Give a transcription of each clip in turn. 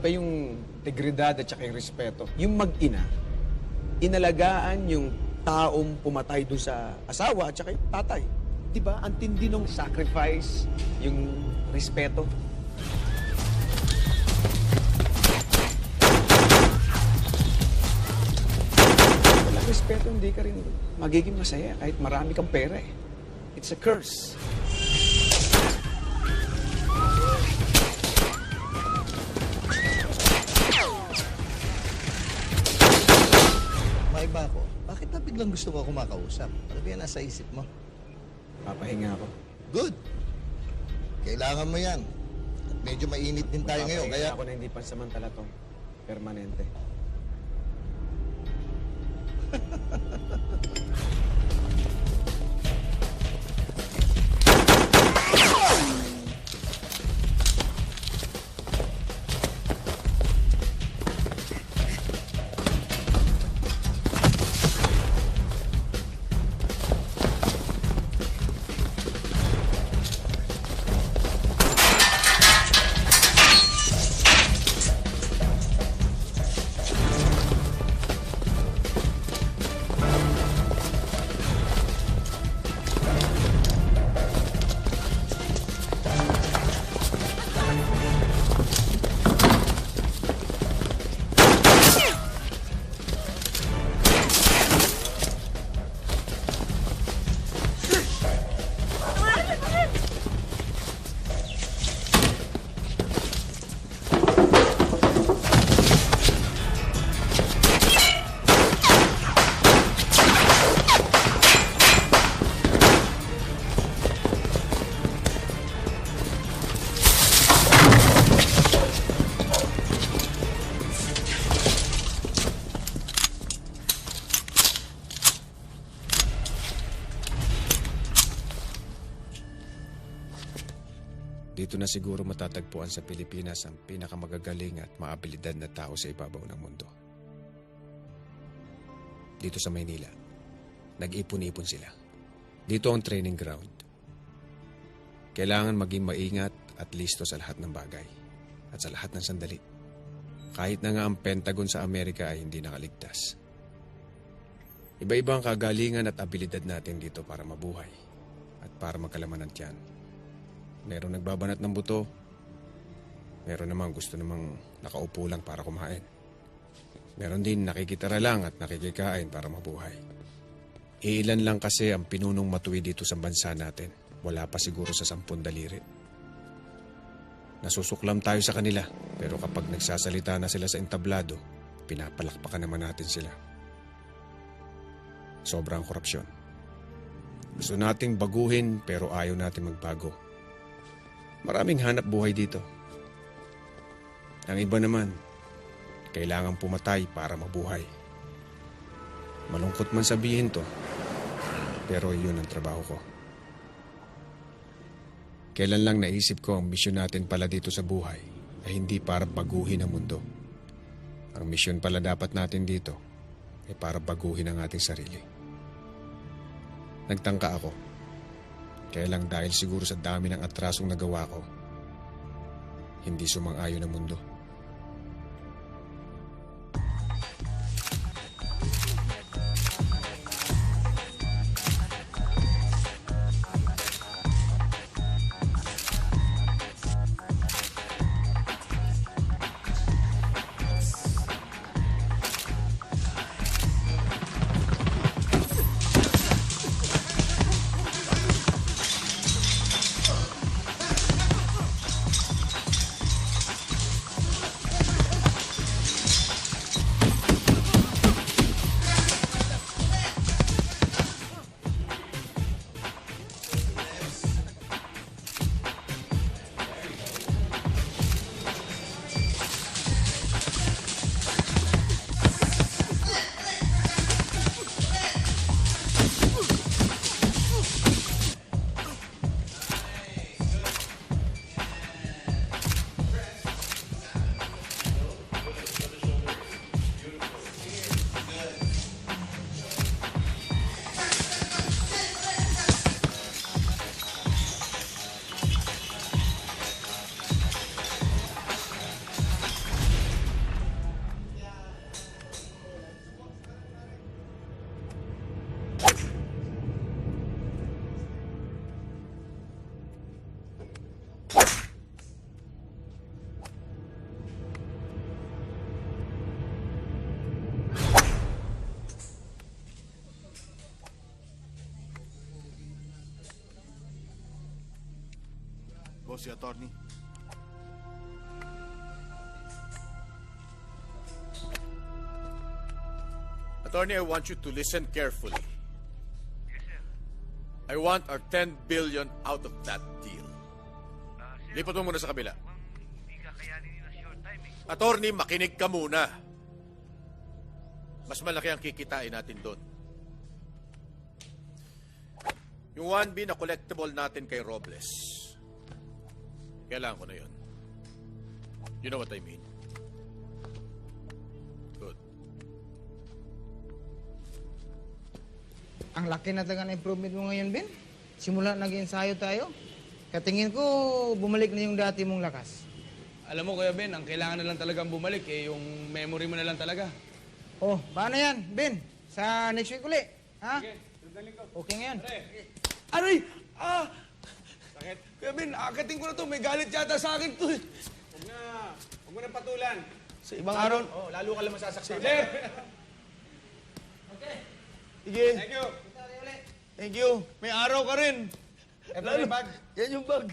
Iba yung integridad at saka yung respeto. Yung mag-ina, inalagaan yung taong pumatay doon sa asawa at saka yung tatay. Di ba? Ang tindi ng sacrifice, yung respeto. Walang respeto, hindi ka rin magiging masaya kahit marami kang pera eh. It's a curse. Maiba ako. Bakit na biglang gusto ko kumakausap? Ano ba yan nasa isip mo? Papahinga ako. Good. Kailangan mo yan. At medyo mainit din tayo ngayon. Papahinga Kaya ako na hindi pansamantala to. Permanente. Dito na siguro matatagpuan sa Pilipinas ang pinakamagagaling at maabilidad na tao sa ibabaw ng mundo. Dito sa Maynila, nag-ipon-ipon sila. Dito ang training ground. Kailangan maging maingat at listo sa lahat ng bagay at sa lahat ng sandali. Kahit na nga ang Pentagon sa Amerika ay hindi nakaligtas. Iba-iba ang kagalingan at abilidad natin dito para mabuhay at para magkalaman ng tiyan. Meron nagbabanat ng buto. Meron namang gusto namang nakaupo lang para kumain. Meron din nakikitara lang at nakikikain para mabuhay. Iilan lang kasi ang pinunong matuwi dito sa bansa natin. Wala pa siguro sa 10 daliri. Nasusuklam tayo sa kanila, pero kapag nagsasalita na sila sa entablado, pinapalakpakan naman natin sila. Sobrang korupsyon. Gusto nating baguhin pero ayaw natin magbago. Maraming hanap buhay dito. Ang iba naman, kailangang pumatay para mabuhay. Malungkot man sabihin to, pero yun ang trabaho ko. Kailan lang naisip ko ang misyon natin pala dito sa buhay ay hindi para baguhin ang mundo. Ang misyon pala dapat natin dito ay para baguhin ang ating sarili. Nagtangka ako. Kaya lang dahil siguro sa dami ng atrasong nagawa ko, hindi sumang-ayon ang mundo. Boss, si attorney. Attorney, I want you to listen carefully. I want our 10 billion out of that deal. Lipat mo muna sa kabila. Attorney, makinig ka muna. Mas malaki ang kikitain natin doon. Yung 1B na collectible natin kay Robles. Kailangan ko na yun. You know what I mean? Good. Ang laki na talaga ng improvement mo ngayon, Ben. Simula nag-ensayo tayo. Katingin ko, bumalik na yung dati mong lakas. Alam mo, Kuya Ben, ang kailangan na lang talagang bumalik yung memory mo na lang talaga. Oh, paano yan, Ben? Sa next week uli. Ha? Okay ngayon. Aray! Ah! Sakit. Kuya Ben, akating ko na to. May galit yata sa akin to. Huwag mo nang patulan. Sa ibang araw. Oh, lalo ka lang masasaktan. Sige. Sige. Thank you. Thank you. May araw ka rin. Eto yung bag. Yan yung bag.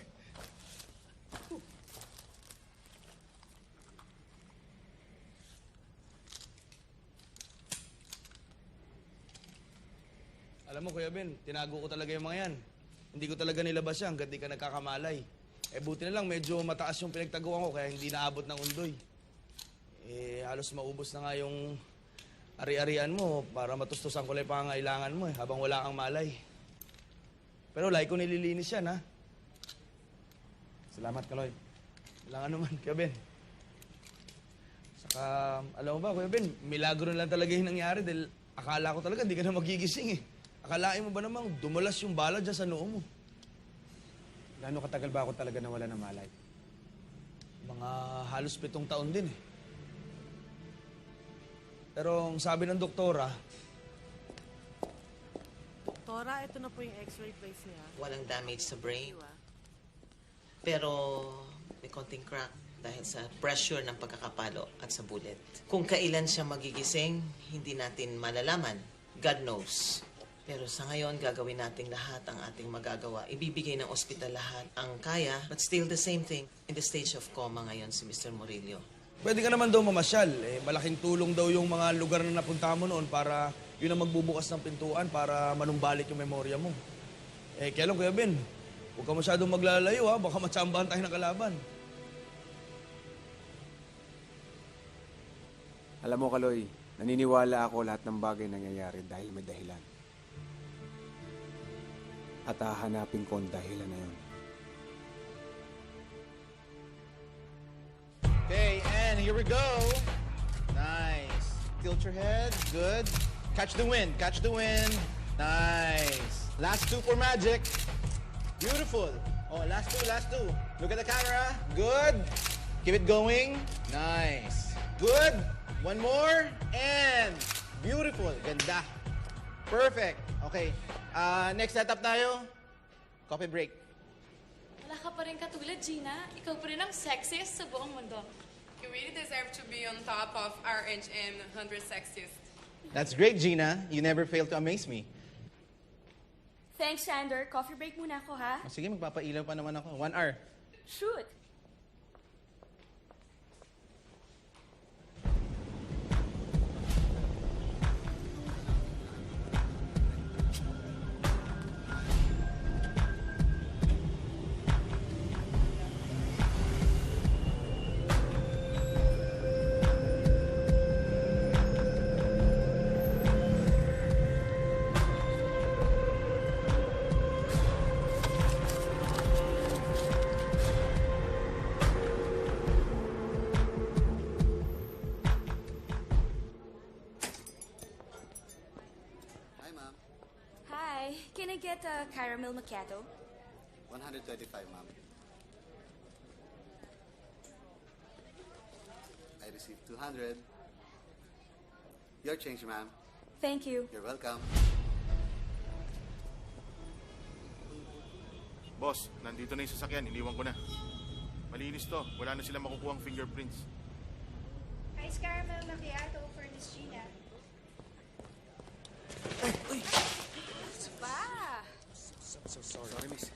Alam mo, Kuya Ben, tinago ko talaga yung mga yan. Hindi ko talaga nilabas yan hanggat di ka nagkakamalay. Eh, buti na lang, medyo mataas yung pinagtaguan ko kaya hindi naabot ng undoy. Eh, halos maubos na nga yung ari-arian mo para matustusan ko lang yung pangangailangan mo habang wala kang malay. Pero like ko nililinis yan, ha? Salamat, Kaloy. Wala nga naman, Kuya Ben. Saka, alam mo ba, Kuya Ben, milagro na lang talaga yung nangyari dahil akala ko talaga hindi ka na magigising eh. Akalain mo ba namang dumulas yung bala dyan sa noo mo? Gaano katagal ba ako talaga nawala ng malay? Mga halos 7 taon din eh. Pero ang sabi ng doktora, Tora, ito na po yung x-ray place niya. Walang damage sa brain. Diba? Pero may konting crack dahil sa pressure ng pagkakapalo at sa bullet. Kung kailan siya magigising, hindi natin malalaman. God knows. Pero sa ngayon, gagawin natin lahat ang ating magagawa. Ibibigay ng ospital lahat ang kaya, but still the same thing. In the stage of coma ngayon si Mr. Murillo. pwede ka naman daw mamasyal. Eh, malaking tulong daw yung mga lugar na napunta mo noon para yun ang magbubukas ng pintuan para manumbalik yung memorya mo. Eh, kailan, Kuya Ben? Huwag ka masyadong maglalayo, ha? Baka matsambahan tayo ng kalaban. Alam mo, Kaloy, naniniwala ako lahat ng bagay nangyayari dahil may dahilan. At hahanapin ko ang dahilan na yun. Okay, and here we go. Nice. Tilt your head. Good. Catch the wind. Catch the wind. Nice. Last two for magic. Beautiful. Oh, last two, last two. Look at the camera. Good. Keep it going. Nice. Good. One more. And beautiful. Ganda. Perfect. Okay. Next setup tayo. Coffee break. Wala ka pa rin katulad, Gina. Ikaw pa rin ang sexiest sa buong mundo. You really deserve to be on top of RHM 100 Sexiest. That's great, Gina. You never fail to amaze me. Thanks, Sander. Coffee break muna ako, ha? Oh, sige, magpapailaw pa naman ako. 1 hour. Shoot! Hi. Can I get a caramel macchiato? 125, ma'am. I received 200. Your change, ma'am. Thank you. You're welcome. Boss, nandito na yung sasakyan. Iniwan ko na. Malinis to. Wala na sila makukuhang fingerprints. Ice caramel macchiato for Miss Gina. Ba? Sorry, miss.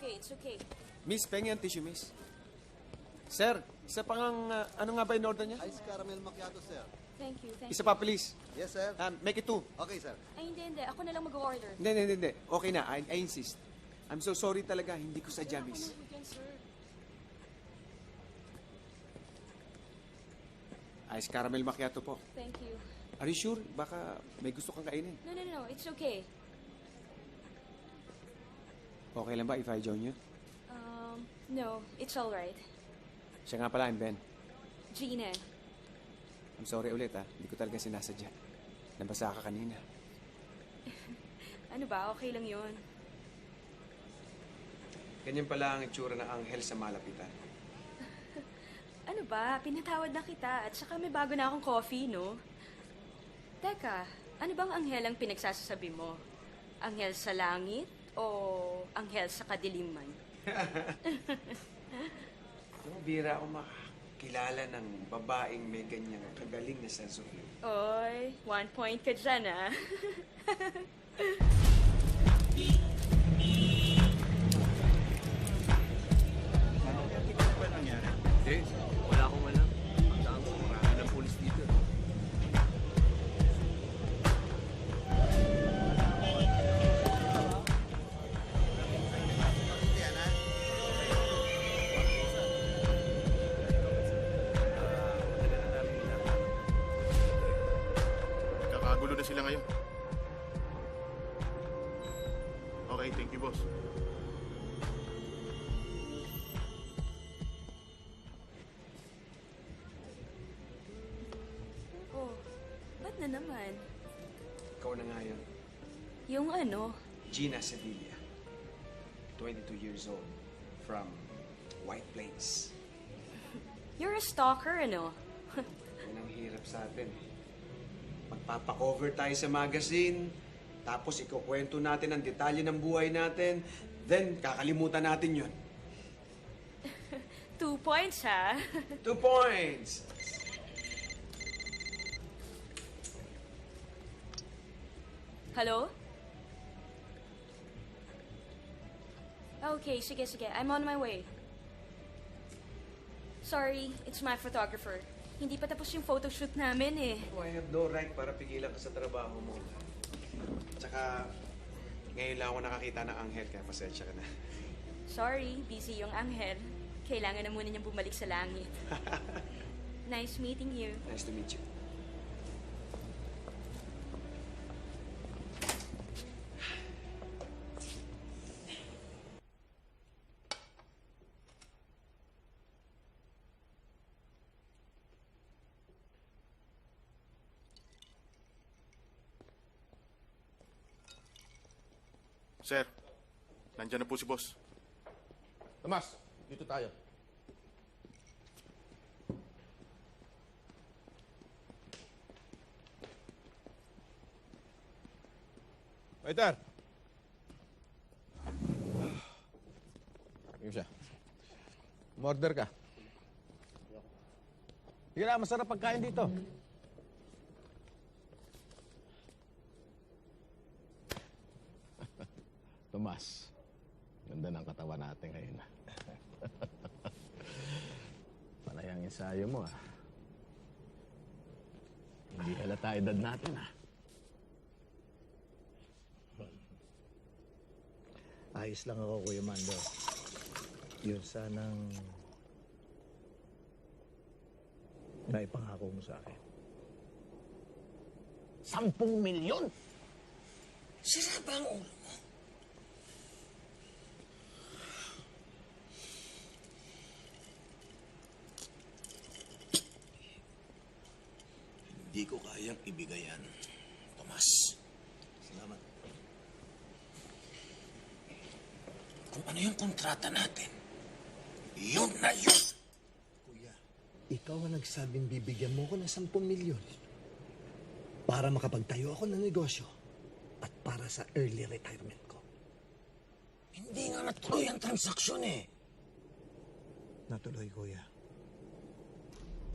okay, it's okay. Miss, pengi ang tissue, miss. Sir, isa pa ngang, ano nga ba in order niya? Ice caramel macchiato, sir. Thank you, thank Isa you. pa, please. Yes, sir. Make it 2. Okay, sir. Ay, hindi. Ako na lang mag-order. Hindi. Okay na, I insist. I'm so sorry talaga, hindi ko sadya, miss. Ice caramel macchiato po. Thank you. Are you sure? Baka may gusto kang kainin. No, it's okay. Okay lang ba if I join you? No, it's alright. Siya nga pala, I'm Ben. Gina. I'm sorry ulit, Hindi ko talaga sinasadya. Nabasa ka kanina. Ano ba? Okay lang yun. Ganyan pala ang itsura ng anghel sa malapitan. Ano ba? Pinatawad na kita. At saka may bago na akong coffee, no? Teka, ano bang anghel ang pinagsasasabi mo? Anghel sa langit o anghel sa kadiliman? Bira ako makakilala ng babaeng may ganyang kagaling na sense of humor. Oy, 1 point ka dyan, Wala akong alam. Ang dami marami ng pulis dito. Kakagulo na sila ngayon. Okay, thank you, boss. Oh, ba't na naman? Ikaw na nga yun. Yung ano? Gina Sevilla. 22 years old. From White Plains. You're a stalker, ano? Yan ang hirap sa atin. Magpapakover tayo sa magazine, tapos ikukwento natin ang detalye ng buhay natin, then kakalimutan natin yun. 2 points, ha? 2 points! Hello? Okay, sige. I'm on my way. Sorry, it's my photographer. Hindi pa tapos yung photoshoot namin, eh. Oh, I have no right para pigilan ka sa trabaho mo. Tsaka, ngayon lang ako nakakita ng anghel, kaya pasensya ka na. Sorry, busy yung anghel. Kailangan na muna niyang bumalik sa langit. Nice meeting you. Nice to meet you. Sir, nandyan na po si boss. Tomas, dito tayo. Waiter! Ayun siya. Umorder ka. Sige na, masarap pagkain dito. Tomas, ganda ng katawan natin ngayon. Panay ang ensayo mo, Hindi halata edad natin, Ayos lang ako, Kuya Mando. Yun sanang naipangako mo sa akin. 10 milyon? Sira ba ang ulo mo? Hindi ko kayang ibigay yan, Tomas. Salamat. Kung ano yung kontrata natin, yun na yun. Kuya, ikaw ang nagsabing bibigyan mo ko ng 10 milyon para makapagtayo ako ng negosyo at para sa early retirement ko. Hindi nga natuloy ang transaksyon Natuloy, Kuya.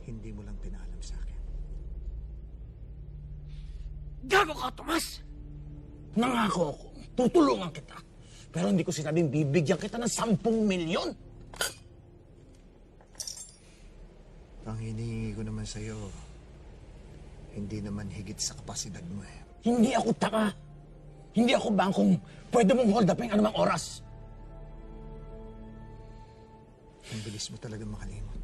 Hindi mo lang pinaalam sa akin. Gago ka, Tomas! Nangako ako, tutulungan kita. Pero hindi ko sinabing bibigyan kita ng 10 milyon. Ang hinihingi ko naman sa'yo, hindi naman higit sa kapasidad mo eh. Hindi ako tanga. Hindi ako bangkong pwede mong hold upin anumang oras. Ang bilis mo talaga makalimot.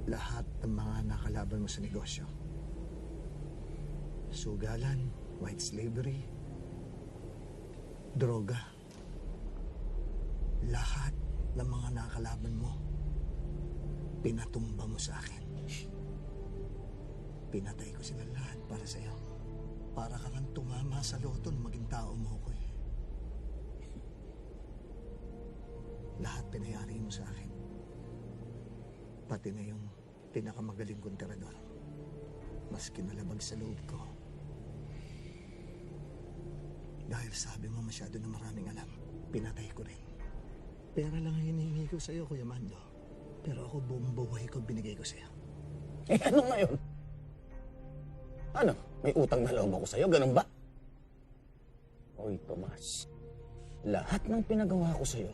Lahat ng mga nakalaban mo sa negosyo. Sugalan, white slavery, droga. Lahat ng mga nakalaban mo, pinatumba mo sa akin. Pinatay ko sila lahat para sa'yo. Para ka kang tumama sa loto nung maging tao mo ko eh. Lahat pinayari mo sa akin. Pati na yung pinakamagaling kong tirador. Mas kinalabag sa loob ko. Dahil sabi mo masyado na maraming alam, pinatay ko rin. Pera lang ang hinihingi ko sa'yo, Kuya Mando. Pero ako buong buhay ko binigay ko sa'yo. Eh, ano ngayon? Ano? May utang na loob ako sa'yo, ganun ba? Oy, Tomas. Lahat ng pinagawa ko sa'yo,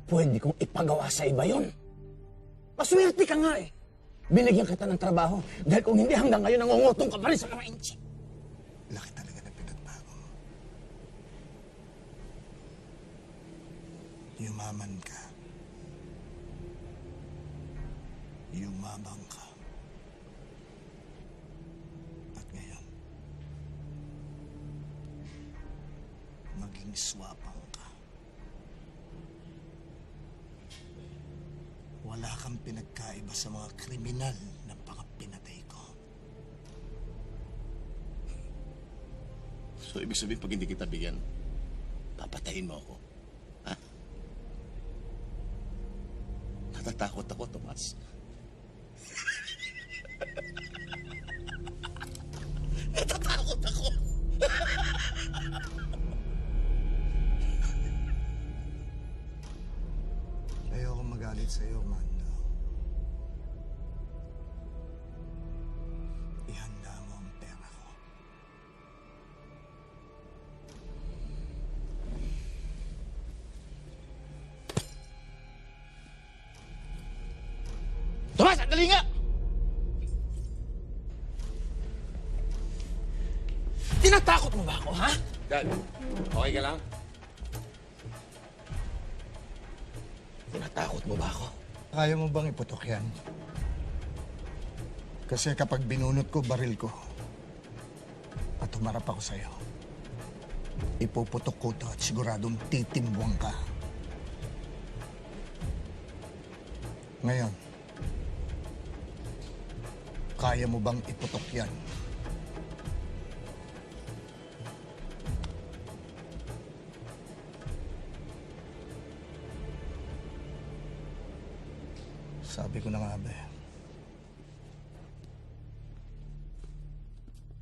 pwede kong ipagawa sa iba yun. Maswerte ka nga eh. Binigyan kita ng trabaho dahil kung hindi hanggang ngayon nangungutong ka pa rin sa mga inchi. Laki talaga na pinagbago mo. Yumaman ka. Yumabang ka. At ngayon, maging swapang ka. Wala kang pinagkaiba sa mga kriminal na pinatay ko. So, ibig sabihin, pag hindi kita bigyan, papatayin mo ako. Ha? Natatakot ako, Tomas. Natatakot ako. Ayoko magalit sa'yo, Mando. Ihanda mo ang pera ko. Tomas, sandali nga! Tinatakot mo ba ako, ha? Dad, okay ka lang? Tinatakot mo ba ako? Kaya mo bang iputok yan? Kasi kapag binunot ko baril ko at humarap ako sa'yo, ipuputok ko to at siguradong titimbwang ka. Ngayon, kaya mo bang iputok yan? Sabi ko na nga ba.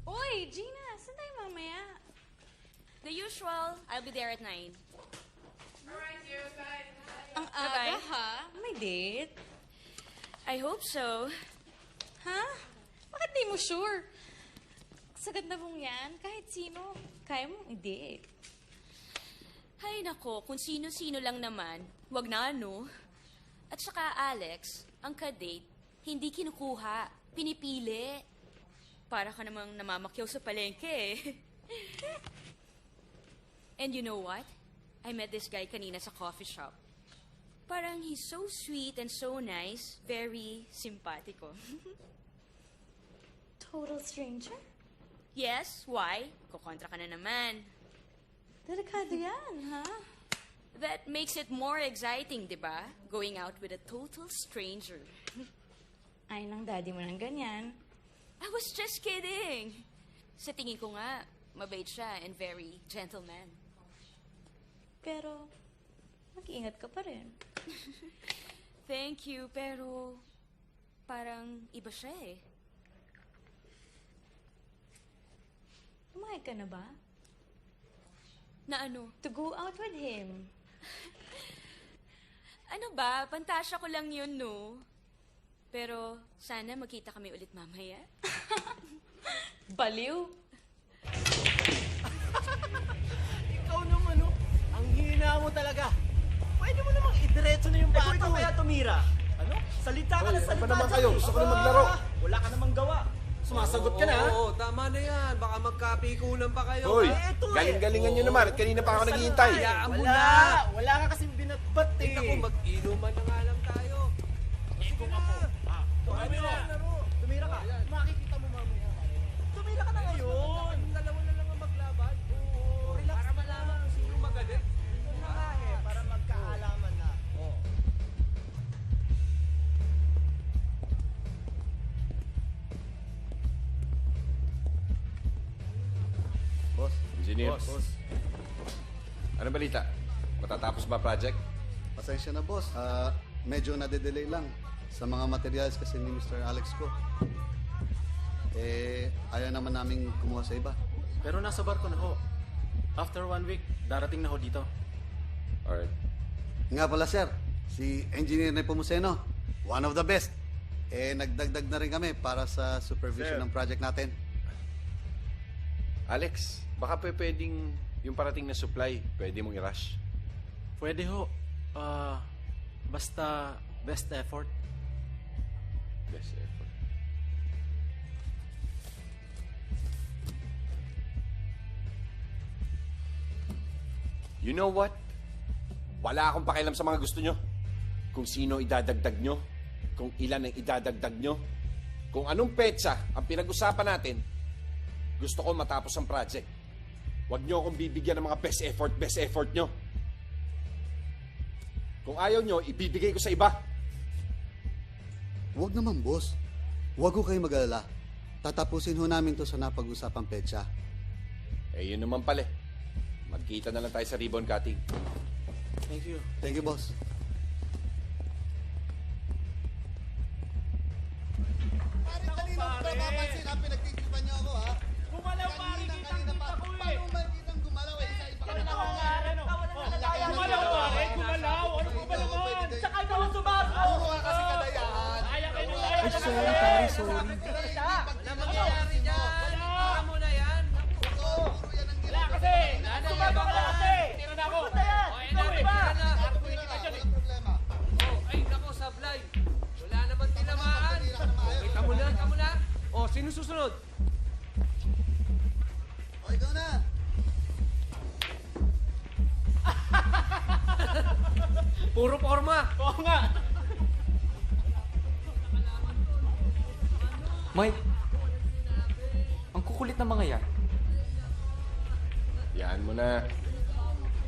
Uy, Gina, saan tayo mamaya? The usual. I'll be there at 9. Alright, you guys. Ang aga, ha? May date? I hope so. Ha? Bakit di mo sure? Sa ganda mong yan, kahit sino, kaya mong i-date. Hay nako, kung sino-sino lang naman, wag na ano. At saka Alex, ang ka-date, hindi kinukuha, pinipili. Para ka namang namamakyaw sa palengke eh. And you know what? I met this guy kanina sa coffee shop. Parang he's so sweet and so nice, very simpatiko. Total stranger? Yes, why? Kukontra ka na naman. Delikado yan, ha? That makes it more exciting, di ba? Going out with a total stranger. Ay, nang daddy mo ng ganyan. I was just kidding. Sa tingin ko nga, mabait siya and very gentleman. Pero, mag-iingat ka pa rin. Thank you, pero parang iba siya eh. Pumayag ka na ba? Na ano? To go out with him. Ano ba? Pantasya ko lang yun, no? Pero sana magkita kami ulit mamaya. Baliw. Ikaw Ikaw naman, no? Ang hina mo talaga. Pwede mo namang idiretso na yung bata. Ikaw kaya tumira. Ano? Salita ka na salita. Ano ba naman kayo? Gusto ko na maglaro. Wala ka namang gawa. Sumasagot ka na, ha? Oo, tama na yan. Baka magkapikunan pa kayo. Hoy, Eto, galing-galingan nyo naman at kanina pa ako naghihintay. Hayaan mo Wala. na. Wala ka kasing binatbat, eh. Tingnan ko, mag-inuman na nga lang tayo. Sige na. Tumira. Tumira ka. Makikita mo mamaya. Tumira ka na ngayon. Dalawa na lang ang maglaban. Oo, relax. Para malaman kung sino magalit. Ito na nga, eh. Para magkaalaman na. Oo. Boss. Engineer. Boss. Ano balita? Matatapos ba project? Pasensya na, boss. Medyo nade-delay lang sa mga materials kasi ni Mr. Alex ko. Ayaw naman namin kumuha sa iba. Pero nasa barko na ho. After 1 week, darating na ho dito. Alright. Nga pala, sir. Si Engineer Nepomuceno, one of the best. Nagdagdag na rin kami para sa supervision Sir. ng project natin. Alex, baka pwedeng yung parating na supply, pwede mong i-rush. Pwede ho. Basta best effort. Best effort. You know what? Wala akong pakialam sa mga gusto nyo. Kung sino idadagdag nyo, kung ilan ang idadagdag nyo, kung anong petsa ang pinag-usapan natin, gusto ko matapos ang project. Huwag nyo akong bibigyan ng mga best effort nyo. Kung ayaw nyo, ibibigay ko sa iba. Huwag naman, boss. Huwag ko kayo mag-alala. Tatapusin ho namin to sa napag-usapang petsa. Yun naman pala. Magkita na lang tayo sa ribbon cutting. Thank you. Thank you, boss. Papapansin ha, pinagtitipan niyo ako ha. Gumalaw, pare. Kitang-kita ko, eh. Paano ba kitang gumalaw eh? Isa-iba ka na Gumalaw, pare. Gumalaw. Ano ba naman? Sakay ka lang sumaso. Puro ka kasi kadayahan. Kaya kayo na yan. Sorry, pare, sorry. Wala mangyayari dyan. Para mo na yan. Wala kasi. Sumama ka kasi. Tira na ako. Ay, nako, sablay. Wala naman tinamaan. Kita mo na. O, sino susunod? O, ikaw na. Puro forma. Oo nga. Mike, ang kukulit ng mga yan. Yan mo na.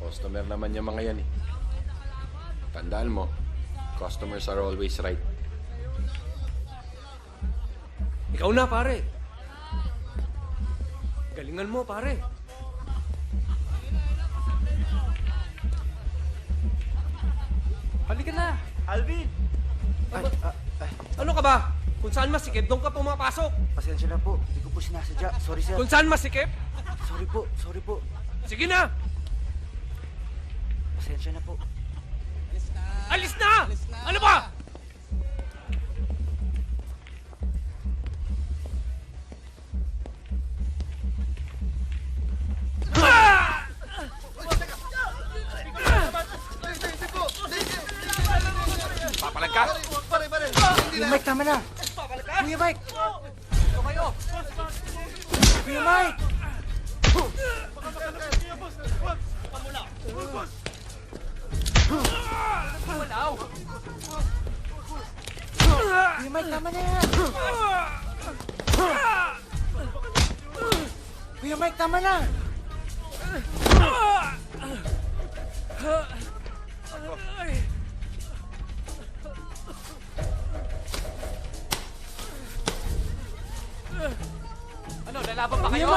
Customer naman yung mga yan eh. Tandaan mo, customers are always right. Ikaw na, pare. Galingan mo, pare. Halika na! Alvin. Ano ka ba? Kung saan masikip, doon ka pumapasok. Pasensya na po. Hindi ko po sinasadya. Sorry, sir. Kung saan masikip, Sorry po. sige na. Pasensya na po. Alis na! Ano ba? Papalag ka! Kuya Mike, tama na! Kuya Mike! Ito kayo. Kuya Mike! Walaw. Kuya Mike, tama na yan! Kuya Mike, tama na! Ano, lalaban pa kayo?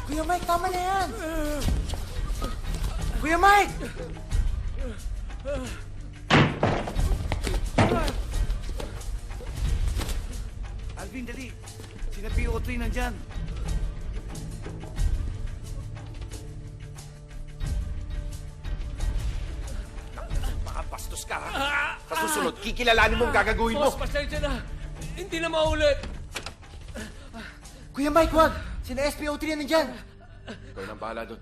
Kuya Mike, tama na yan! Kuya Mike! Alvin, dali. Sina PO3 nandyan. Baka bastos ka ha? Sa susunod, kikilalanin mo ang gagagawin mo. Boss, pasensya na. Hindi na maulit. Kuya Mike, wag! Sina SPO3 na nandyan! Ikaw nang bahala doon.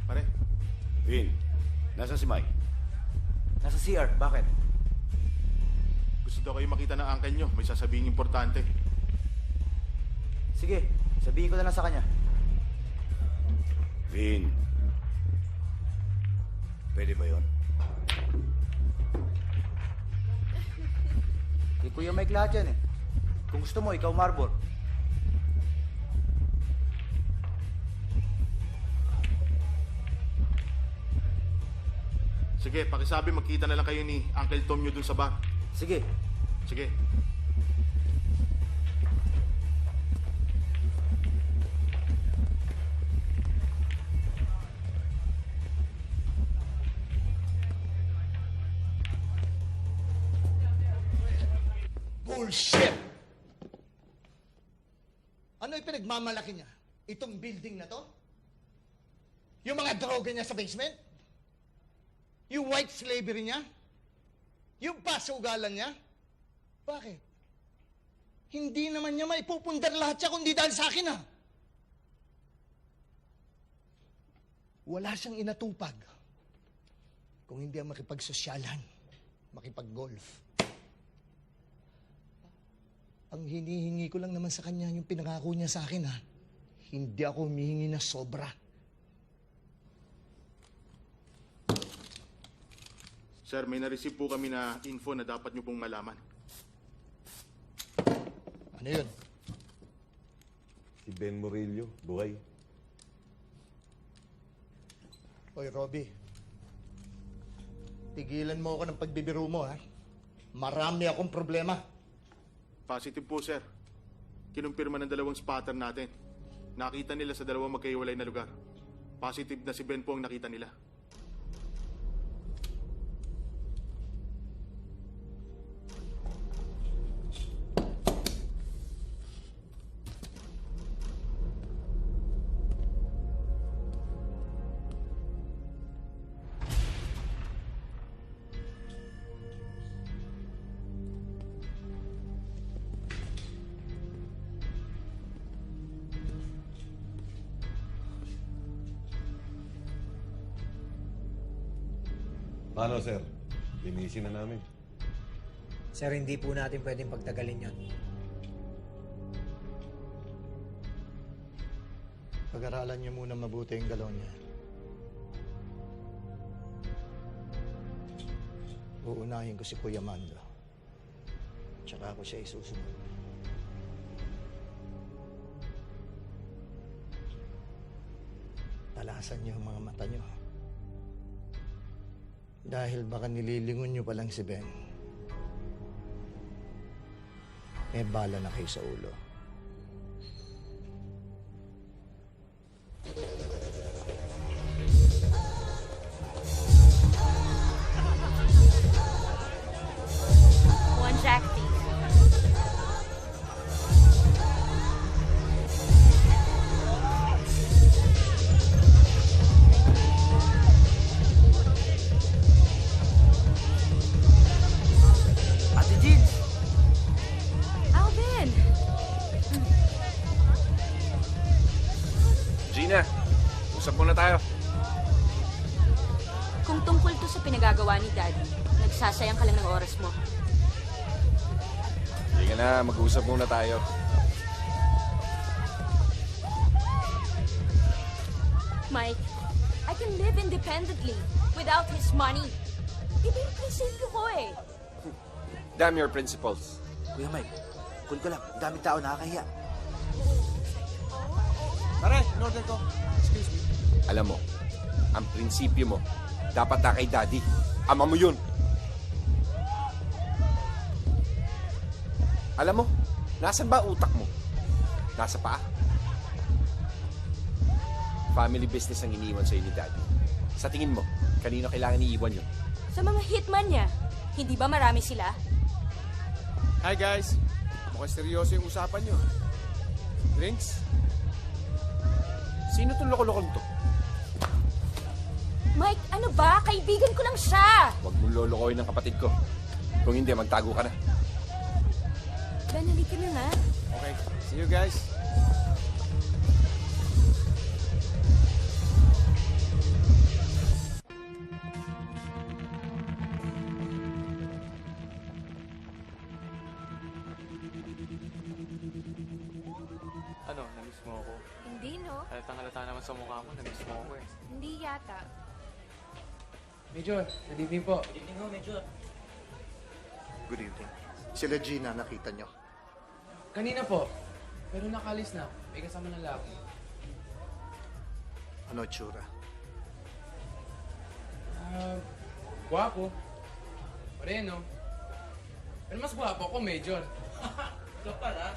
Pare, Vin, nasa si Mike? Nasa CR, bakit? gusto daw kayo makita ng uncle nyo. May sasabihin importante. Sige, sabihin ko na lang sa kanya. Vin, pwede ba yun? Kay Kuya Mike lahat yan eh. Kung gusto mo, ikaw Marbor. Sige, pakisabi magkita na lang kayo ni Uncle Tom nyo dun sa bar. Sige. Sige. Bullshit! Ano yung pinagmamalaki niya? Itong building na to? Yung mga droga niya sa basement? Yung white slavery niya? Yung pasugalan niya? Bakit? Hindi naman niya maipupundar lahat siya kundi dahil sa akin, ha? Wala siyang inatupag. Kung hindi ang makipagsosyalan, makipag-golf. Ang hinihingi ko lang naman sa kanya yung pinangako niya sa akin, ha? Hindi ako humihingi na sobra. Sir, may na-receive po kami na info na dapat nyo pong malaman. Ano yun? Si Ben Murillo, buhay. Oy, Robby. Tigilan mo ako ng pagbibiro mo, ha? Marami akong problema. Positive po, sir. Kinumpirma ng dalawang spotter natin. Nakita nila sa dalawang magkahiwalay na lugar. Positive na si Ben po ang nakita nila. Paano, sir? Linisin na namin. Sir, hindi po natin pwedeng pagtagalin yon. Pag-aralan niyo muna mabuti yung galaw niya. Uunahin ko si Kuya Mando. Tsaka ako siya isusunod. Talasan niyo ang mga mata niyo. Dahil baka nililingon niyo pa lang si Ben. May bala na kayo sa ulo. One jack, please. Ate Jeans! Alvin! Gina, usap muna tayo. Kung tungkol to sa pinagagawa ni Daddy, nagsasayang ka lang ng oras mo. Sige na, mag-usap muna tayo. Mike, I can live independently without his money. Iba yung prinsipyo ko eh. Damn your principles. Kuya Mike, cool ka lang. Daming tao nakakahiya. Pare, in-order ko. Excuse me. Alam mo, ang prinsipyo mo, dapat na kay Daddy. Ama mo yun. Alam mo, nasan ba utak mo? Nasa paa. Family business ang iniwan sa'yo ni Daddy. Sa tingin mo, kanino kailangan iiwan yun? Sa mga hitman niya, hindi ba marami sila? Hi guys! Mukhang seryoso yung usapan nyo. Drinks? Sino itong loko-lokong to? Mike, ano ba? Kaibigan ko lang siya! Huwag mong lolokohin ng kapatid ko. Kung hindi, magtago ka na. Ben, halika na nga. Okay, see you guys. Ano, namiss mo ako? Hindi, no? Halatang-halata naman sa mukha mo, namiss mo ako eh. Hindi yata. Major, good evening po. Good evening ho, Major. Good evening. Sila Gina, nakita nyo. Kanina po, pero nakalis na. May kasama ng lalaki. Ano tsura? Guwapo. Moreno. Pero mas guwapo ako, Major. Ikaw pala.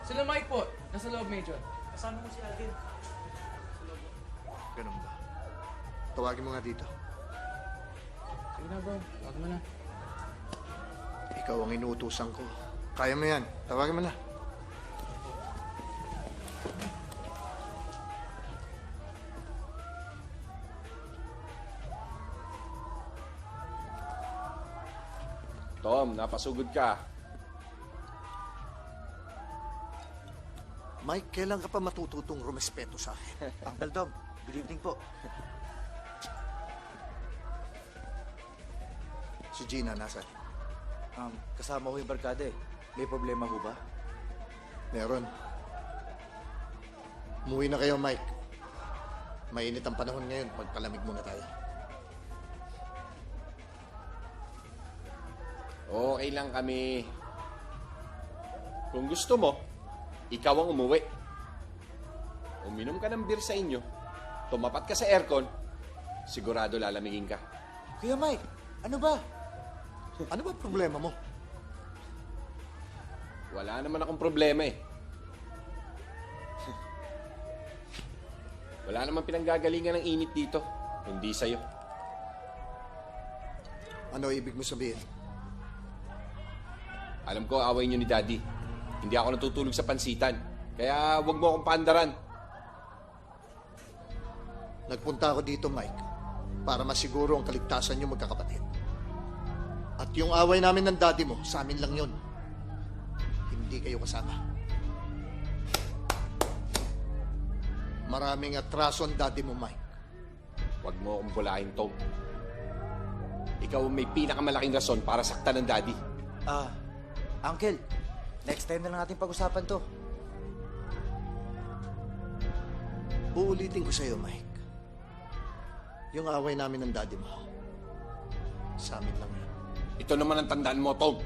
Sila Mike po, nasa loob, Major. Kasama mo si Alvin. Ganun ba? Tawagin mo nga dito. Sige na, bro. Tawag mo na. Ikaw ang inuutusan ko. Kaya mo yan. Tawagin mo na. Tom, napasugod ka. Mike, kailan ka pa matututong rumespeto sa akin? Uncle Dom, good evening po. Si Gina, nasa? Kasama ko yung barkada eh. May problema ho ba? Meron. Umuwi na kayo, Mike. Mainit ang panahon ngayon. Magpalamig muna tayo. Okay lang kami. Kung gusto mo, ikaw ang umuwi. Uminom ka ng beer sa inyo, tumapat ka sa aircon, sigurado lalamigin ka. Kuya Mike, ano ba? Ano ba problema mo? Wala naman akong problema eh. Wala naman pinanggagalingan ng init dito, hindi sa'yo. Ano ibig mo sabihin? Alam ko, away niyo ni Daddy. Hindi ako natutulog sa pansitan. Kaya wag mo akong paandaran. Nagpunta ako dito, Mike, para masiguro ang kaligtasan niyo magkakapatid. At yung away namin ng daddy mo, sa amin lang yun. Hindi kayo kasama. Maraming atraso ang daddy mo, Mike. Wag mo akong bulahin, Tom. Ikaw ang may pinakamalaking rason para saktan ng Daddy. Uncle, next time na lang natin pag-usapan to. Uulitin ko sa'yo, Mike. Yung away namin ng daddy mo, sa amin lang yun. Ito naman ang tandaan mo, Tom.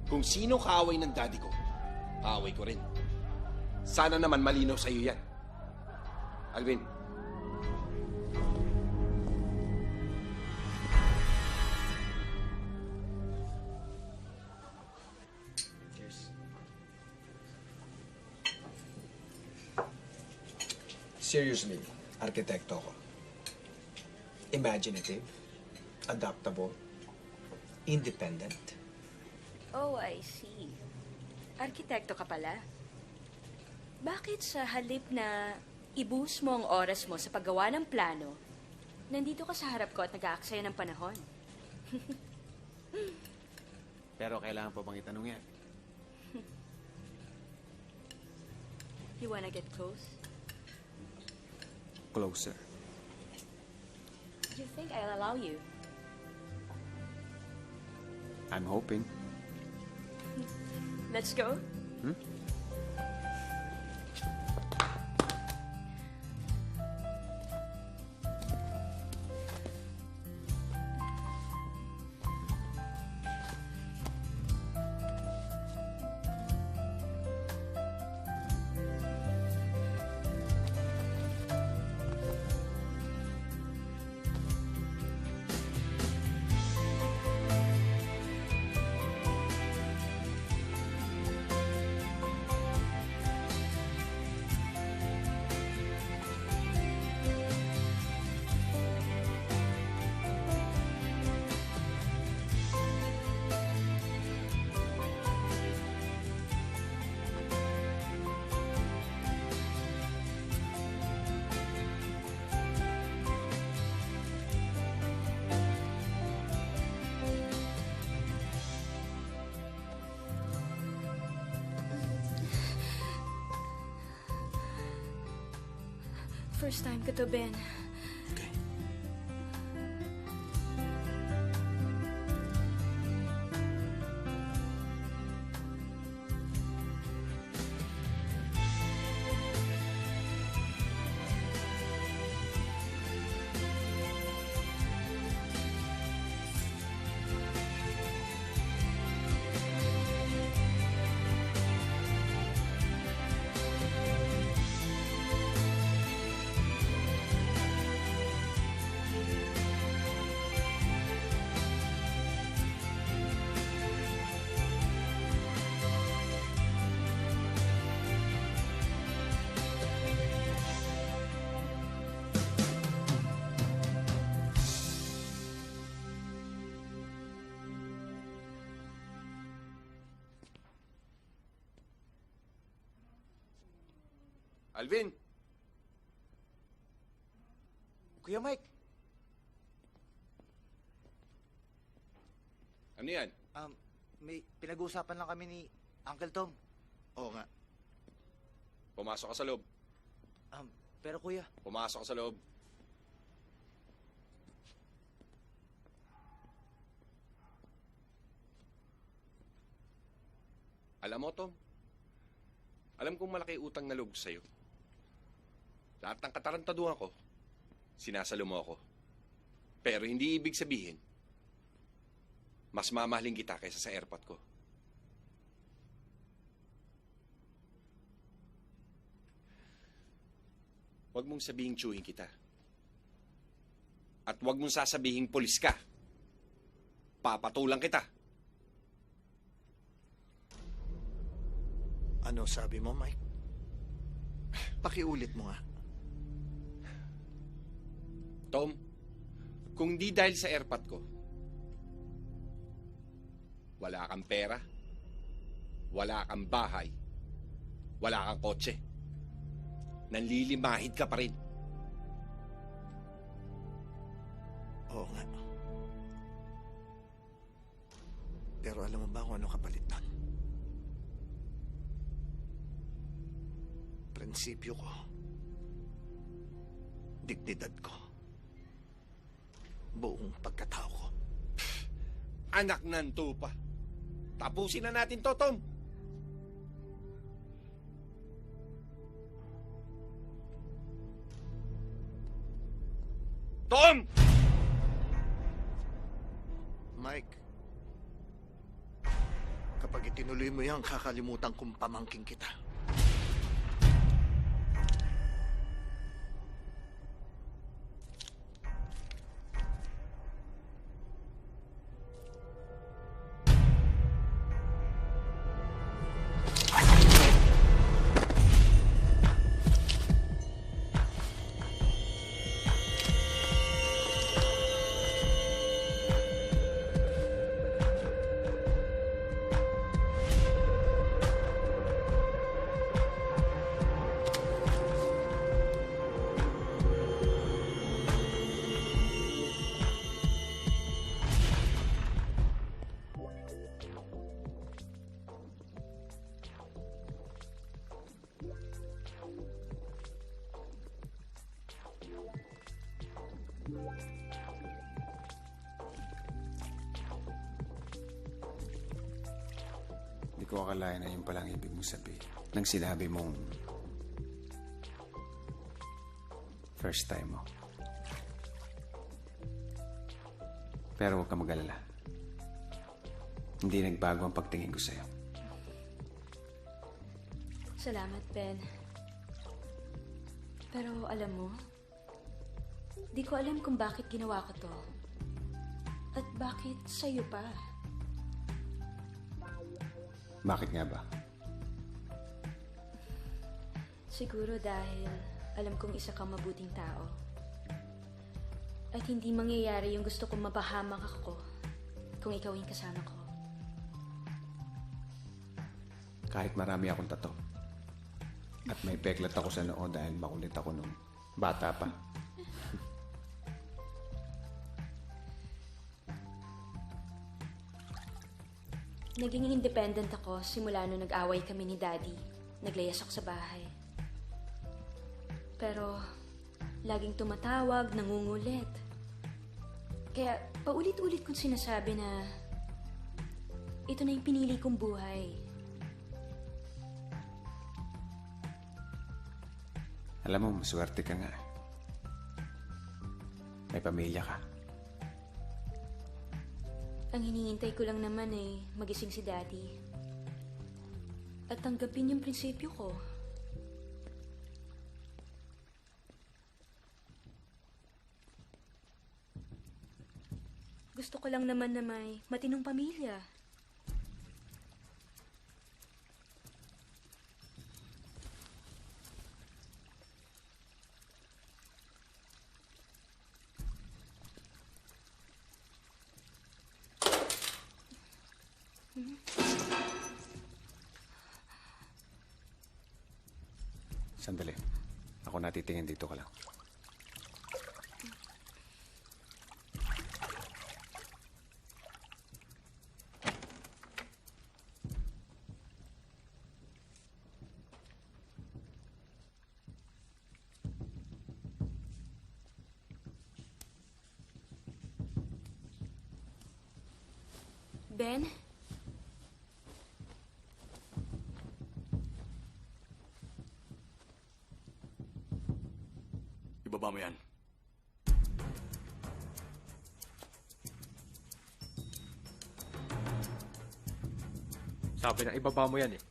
Kung sino kaaway ng Daddy ko, kaaway ko rin. Sana naman malinaw sa'yo yan. Alvin. Cheers. Seriously, arkitekto ko. Imaginative, adaptable, independent. Oh, I see. Arkitekto ka pala. Bakit sa halip na i-boost mo ang oras mo sa paggawa ng plano, nandito ka sa harap ko at nag-aaksaya ng panahon? Pero kailangan pa bang itanong yan? You wanna get close? Closer. Do you think I'll allow you? I'm hoping. Let's go. First time ko to, Ben. Alvin! Kuya Mike, Ano yan? may pinag-uusapan lang kami ni Uncle Tom. Oo nga. Pumasok ka sa loob. Pero kuya, Pumasok ka sa loob. Alam mo, Tom, alam kong malaki utang na loob sa'yo. Lahat ng katarantaduhan ko, sinasalo mo ako. Pero hindi ibig sabihin, mas mamahalin kita kaysa sa airpot ko. Huwag mong sabihing tsuhin kita. At huwag mong sasabihing pulis ka. Papatulang kita. Ano sabi mo, Mike? Pakiulit mo nga. Tom, kung di dahil sa airpot ko, wala kang pera, wala kang bahay, wala kang kotse. Nanlilimahid ka pa rin. Oo nga. Pero alam mo ba kung ano kapalit nun? Prinsipyo ko. Dignidad ko. Buong pagkatao ko. Anak ng tupa. Tapusin na natin to, Tom. Tom! Mike, kapag itinuloy mo yan, kakalimutan kong pamangking kita. Hindi ko akalain na yun palang ibig mong sabihin. Nang sinabi mong first time mo. Pero huwag ka mag-alala. Hindi nagbago ang pagtingin ko sa'yo. Salamat, Ben. Pero alam mo, di ko alam kung bakit ginawa ko to. At bakit sa'yo pa. Bakit nga ba? Siguro dahil alam kong isa kang mabuting tao. At hindi mangyayari yung gusto kong mapahamak ako kung ikaw yung kasama ko. Kahit marami akong tato. At may peklat ako sa noo dahil makulit ako nung bata pa. Naging independent ako simula nung nag-away kami ni Daddy. Naglayas ako sa bahay. Pero Laging tumatawag, nangungulit. Kaya paulit-ulit kong sinasabi na ito na yung pinili kong buhay. Alam mo, maswerte ka nga. May pamilya ka. Ang hinihintay ko lang naman ay magising si Daddy. At tanggapin yung prinsipyo ko. Gusto ko lang naman na may matinong pamilya. Sandali. Ako natitingin, dito ka lang. Ben? Ibaba mo yan. Sabi na ibaba mo yan eh.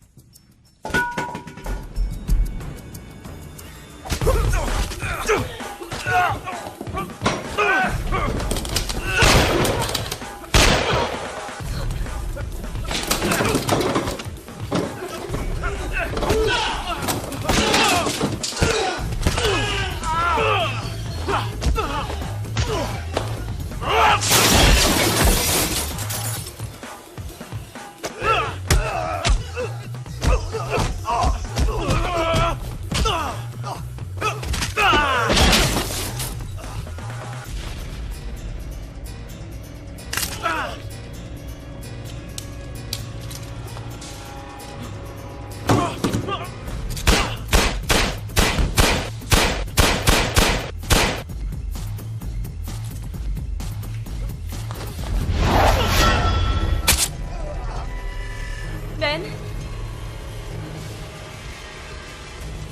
Ben?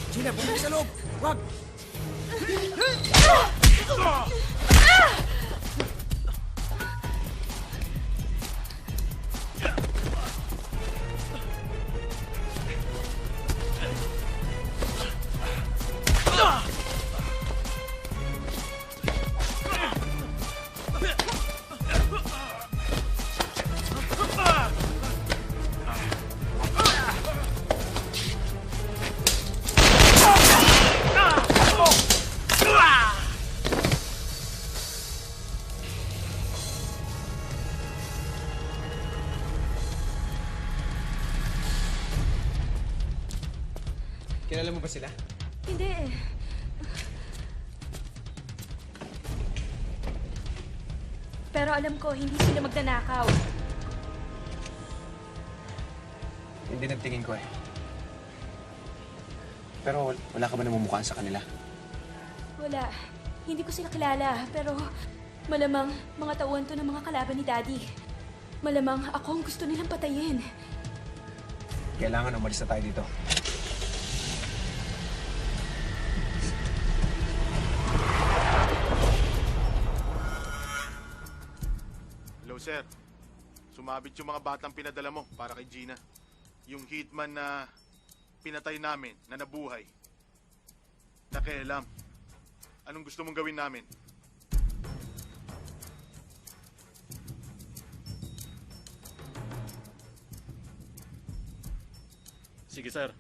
Gina, bumalik sa loob! Wag! Kilala mo ba sila? Hindi eh. Pero alam ko, hindi sila magnanakaw. Hindi nagtingin ko eh. Pero wala ka ba namumukhaan sa kanila? Wala. Hindi ko sila kilala, pero malamang mga tauhan to ng mga kalaban ni Daddy. Malamang ako ang gusto nilang patayin. Kailangan umalis na tayo dito. Hello, sir. Sumabit yung mga batang pinadala mo para kay Gina. Yung hitman na pinatay namin, na nabuhay. Nakialam. Anong gusto mong gawin namin? Sige, sir.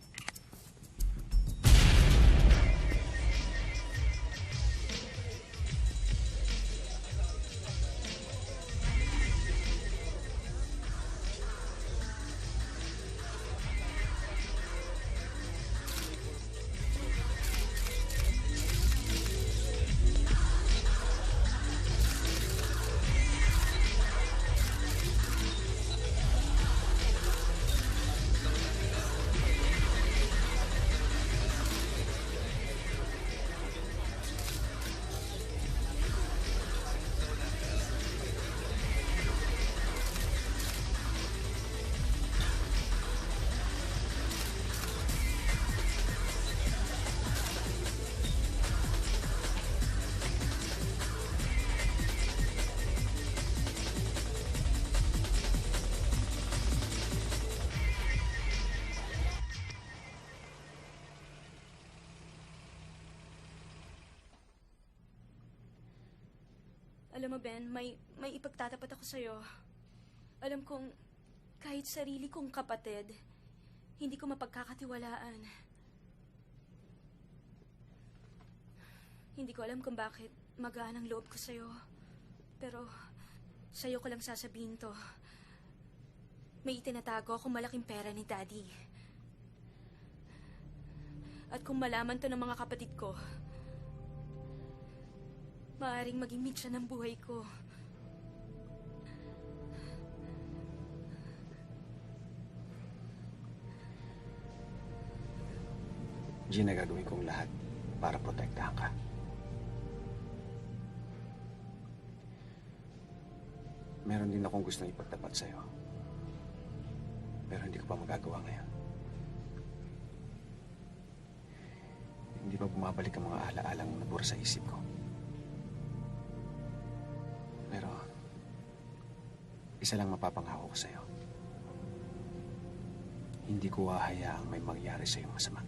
Alam mo, Ben, may ipagtatapat ako sa'yo. Alam kong kahit sarili kong kapatid, hindi ko mapagkakatiwalaan. Hindi ko alam kung bakit magaan ang loob ko sa'yo. Pero sa'yo ko lang sasabihin to. May itinatago akong malaking pera ni Daddy. At kung malaman to ng mga kapatid ko, maaaring maging mitsa ng buhay ko. Gina, gagawin kong lahat para protektahan ka. Meron din akong gustong ipagtapat sa'yo. Pero hindi ko pa magagawa ngayon. Hindi pa bumabalik ang mga ala-alang nabura sa isip ko. Pero, isa lang mapapangako ko sa'yo. Hindi ko hahayaang may mangyari sa'yo masama.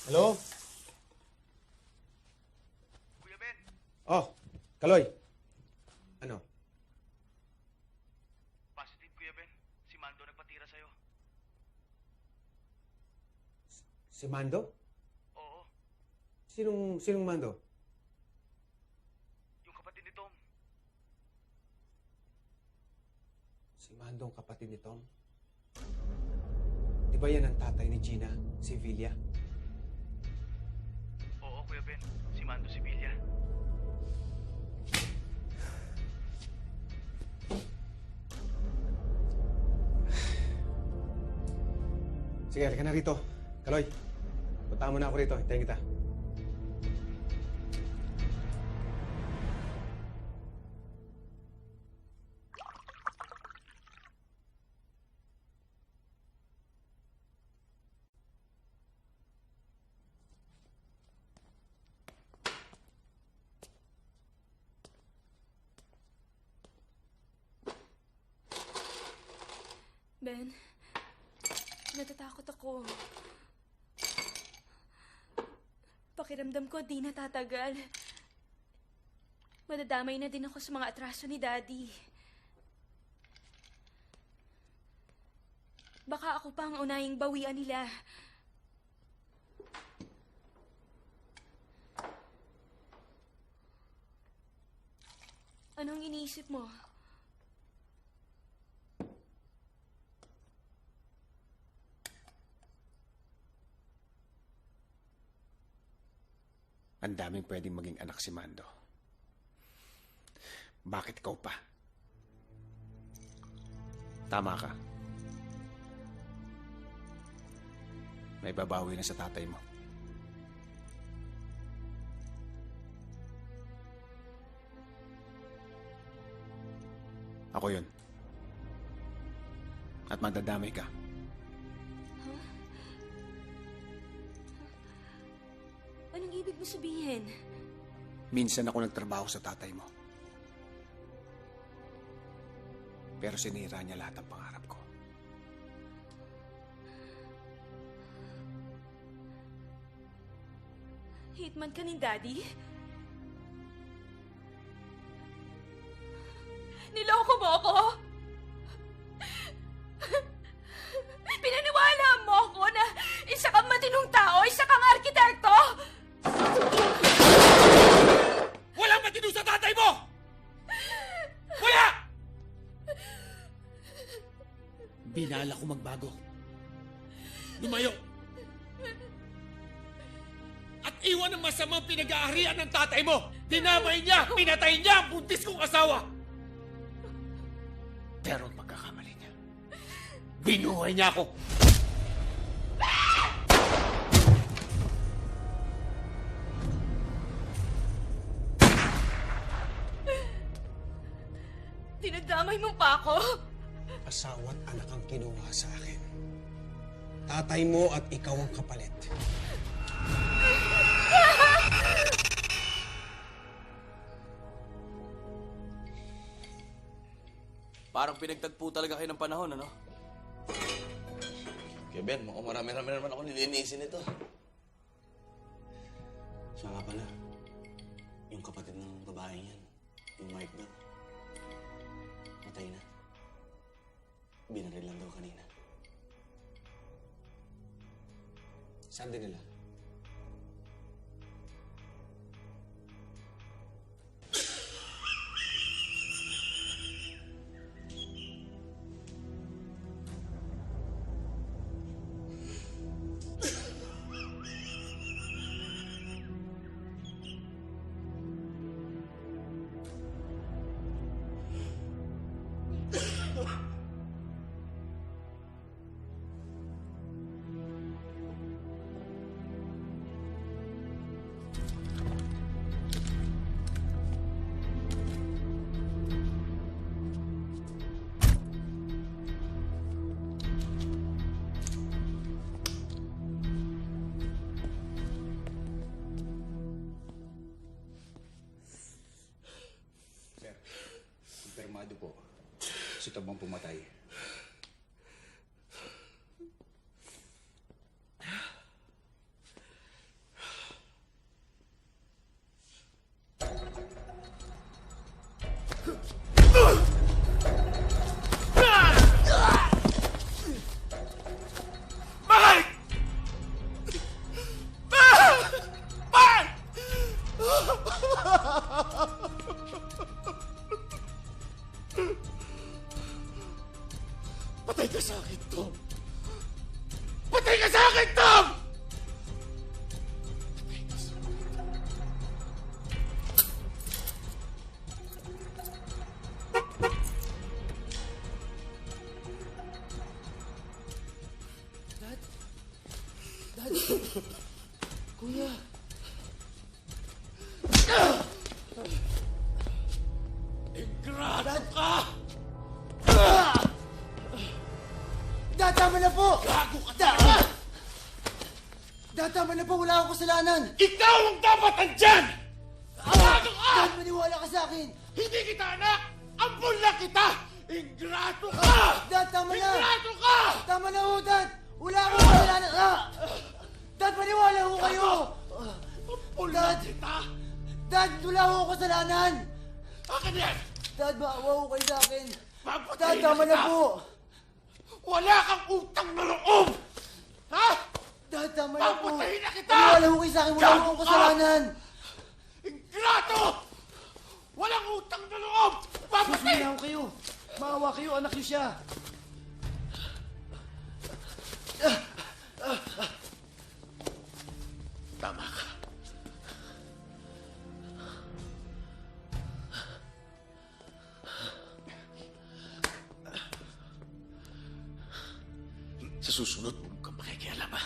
Hello? Kuya Ben, Oh, Kaloy. Ano? positive Kuya Ben. Si Mando nagpatira sa'yo. Si Mando? Oo, Sinong Mando? yung kapatid ni Tom. Si Mando ang kapatid ni Tom? Di ba yan ang tatay ni Gina, si Villa? Oo, Kuya Ben. Si Mando Sevilla. Sige, halika na rito. Kaloy, punta mo na ako rito. Hintayin kita. Ben, natatakot ako. Pakiramdam ko di natatagal. Madadamay na din ako sa mga atraso ni Daddy. Baka ako pa ang unahing bawian nila. Anong iniisip mo? Ang daming pwedeng maging anak si Mando. Bakit ikaw pa? Tama ka. May babawi na sa tatay mo. Ako yun. At madadamay ka. Anong ibig mo sabihin? Minsan ako nagtrabaho sa tatay mo. Pero sinira niya lahat ng pangarap ko. Hitman ka ni Daddy? Niloko mo ako? Pinaniwala mo ako na isa kang matinong tao, isa kang arkitekto? Walang matino sa tatay mo! Wala! Binala ko magbago. Lumayo. At Iwan ang masamang pinag-aarian ng tatay mo! Dinamay niya! Pinatay niya ang buntis kong asawa! Pero ang pagkakamali niya, binuhay niya ako! Dinadamay mo pa ako? Asawa at anak ang kinuha sa akin. Tatay mo at ikaw ang kapalit. Parang pinagtagpo talaga kayo ng panahon, ano? Kaya Ben, mukhang marami-rami naman ako nilinisin ito. Siya nga pala, yung kapatid ng babaeng yan, yung Mike daw, matay na. Binaril lang daw kanina. Saan din nila? Kumpirmado po, si Tom ang pumatay. Patay ka sa akin, Tom! Patay ka sa akin, Tom! Dad! Kuya! Ingrato ka! Dad, tama na po! Gago ka talaga! Dad, tama na po! Wala akong kasalanan! Ikaw ang dapat andyan! Gago ka! Dad, maniwala ka sa akin! Hindi kita anak! Ampun na kita! Ingrato ka! Dad, tama na! Ingrato ka! Tama na ho, Dad! Wala akong kasalanan! Dad, maniwala ho kayo! Ampun na kita! Dad, wala akong kasalanan! Akin yan! Dad, maawa ho kayo sa akin! Dad, Papatayin tama na kita! po! Wala kang utang na loob! Ha? Dad, tama na po! Papatayin na kita! Maniwala ho kayo sa akin! Wala akong kasalanan! Ingrato! Walang utang na loob! Papatayin! Susunahan ko kayo! Maawa kayo, anak niyo siya! Tama ka. Sa susunod, huwag kang makikialam, ha?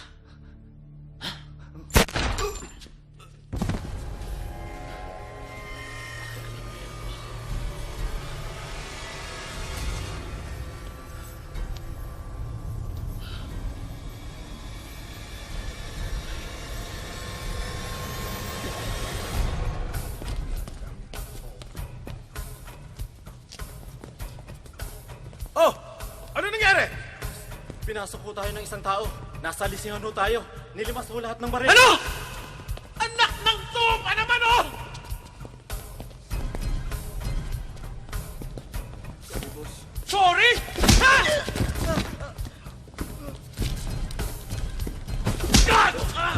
Oh! Ano nangyari? Pinasok po tayo ng isang tao. Nasa lisingan ho tayo. Nilimas po lahat ng baril. Ano? Anak ng tupa naman, oh! Sorry? Ha? Gago ka!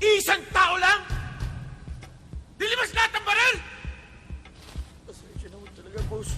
Isang tao lang? Dilimas lahat ng baril? Pasensya na ho talaga, boss.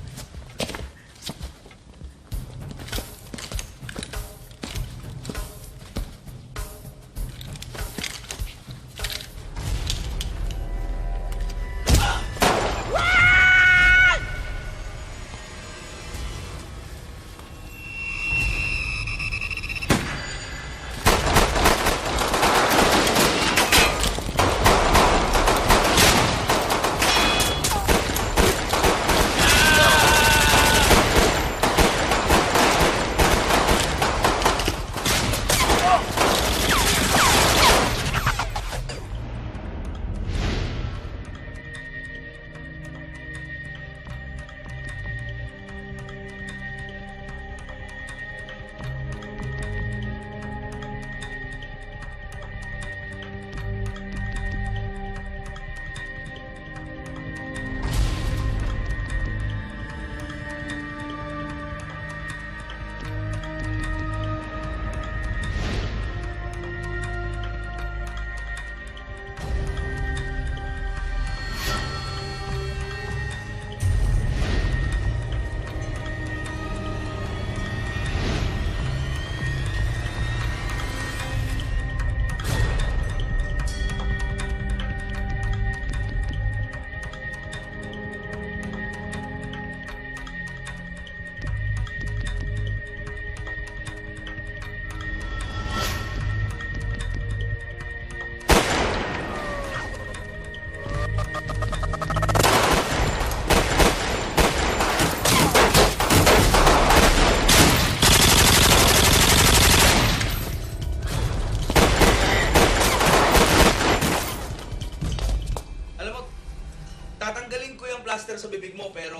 sir, sa bibig mo, pero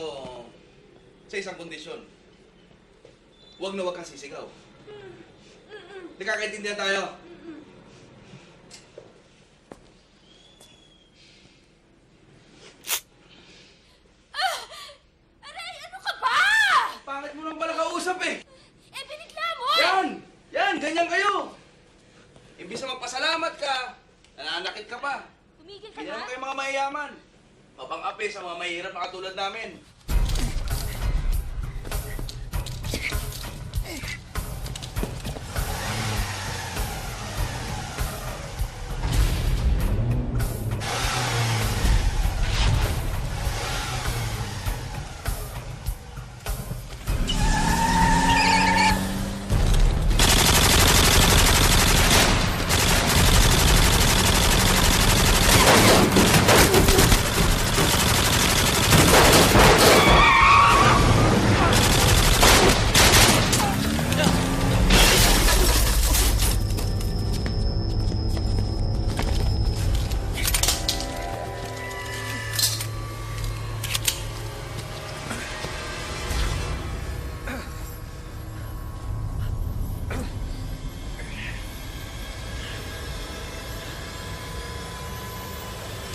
sa isang kondisyon. Huwag na huwag kang sisigaw. Nagkakaintindihan tayo. Aray, ano ka ba? Pangit mo lang pala kausap eh. Eh, binigla mo! Yan! Yan! Ganyan kayo! Imbis na magpasalamat ka, nananakit ka pa. Tumigil ka Hindi na. naman kayo mga mayayaman. Mapang-api sa mga mahirap na katulad namin.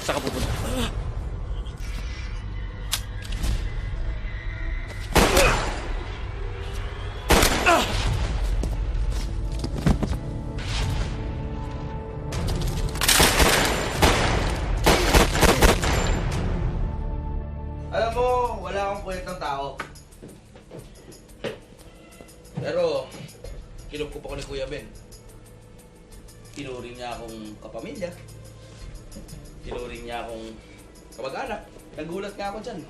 Saan ka pupunta? Alam mo, wala akong kwentang tao. Pero, kinukup ako ni Kuya Ben. Tinuring niya akong kapamilya. Tinuring niya akong kamag-anak. Nagulat nga ako dyan.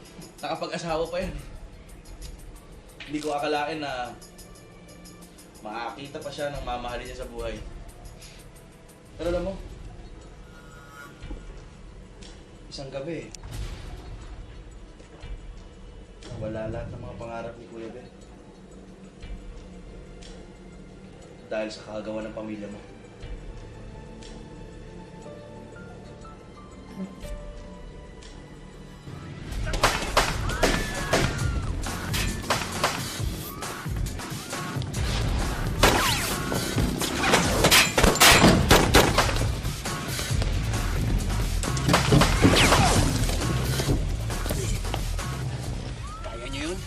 Nakapag-asawa pa yan. Hindi ko akalain na makakita pa siya ng mamahalin niya sa buhay. Pero alam mo, isang gabi, wala lahat ng mga pangarap ni Kuya Ben. Dahil sa kagawa ng pamilya mo. Kaya niyo yun?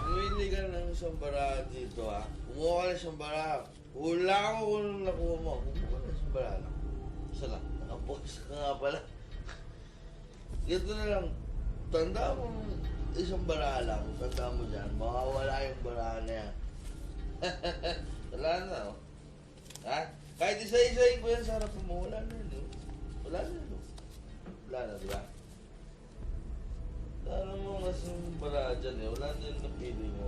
Lumili ka ng isang bara dito ha. Kumuha ka ng isang bara. Hula ko kung nakuha mo. Kumuha ka ng isang bara lang. Isa lang. Nakapokus ka nga pala. Ito na lang. Tanda mo isang bara lang. Tanda mo dyan. Mawawala yung bara na yan. Wala na oh. Ha? Kahit isa-isahin ko yan sa harap mo. Wala na yun oh. Wala na yun oh. Wala na diba? Alam mo kasi yung bara dyan eh. Wala na yung napili mo.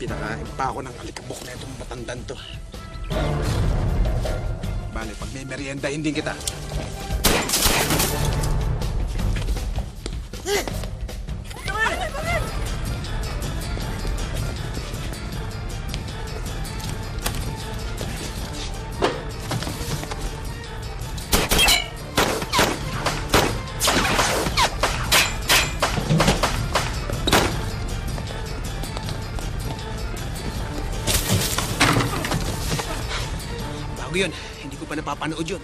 Pinakain pa ako ng alikabok na itong matandang to. Bale, pag may merienda, hindi kita. Bago yun, hindi ko pa napapanood yun.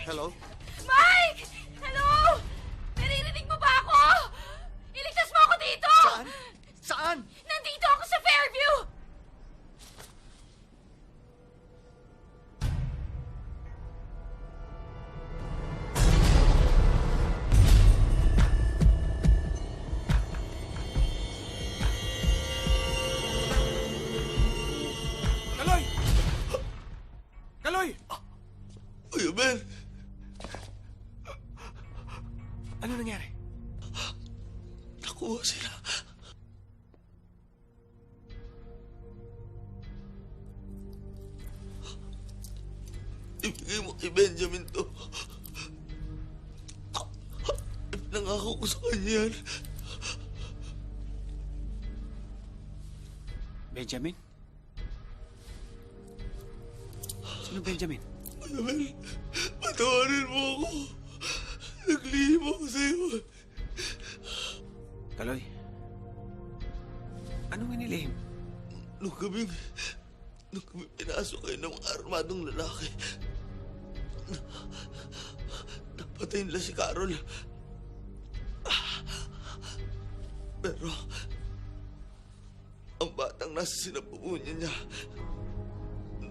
Hello? Mike! Hello! Naririnig mo ba ako? Iligtas mo ako dito! Saan? Saan? Nandito ako sa Fairview! Kaloy! Kaloy! Kuya Ben! Ano nangyari? Nakuha sila. Ibigay mo kay Benjamin to. Pinangako ko sa kanya yan. Benjamin? Sino Benjamin? Kuya Ben, patawarin mo ako. Naglihim ako sa'yo. Kaloy, anong inilihim? Nung gabi pinasok kayo ng mga armadong lalaki. Napatay nila si Carol. Pero, ang batang nasa sinapupunan niya,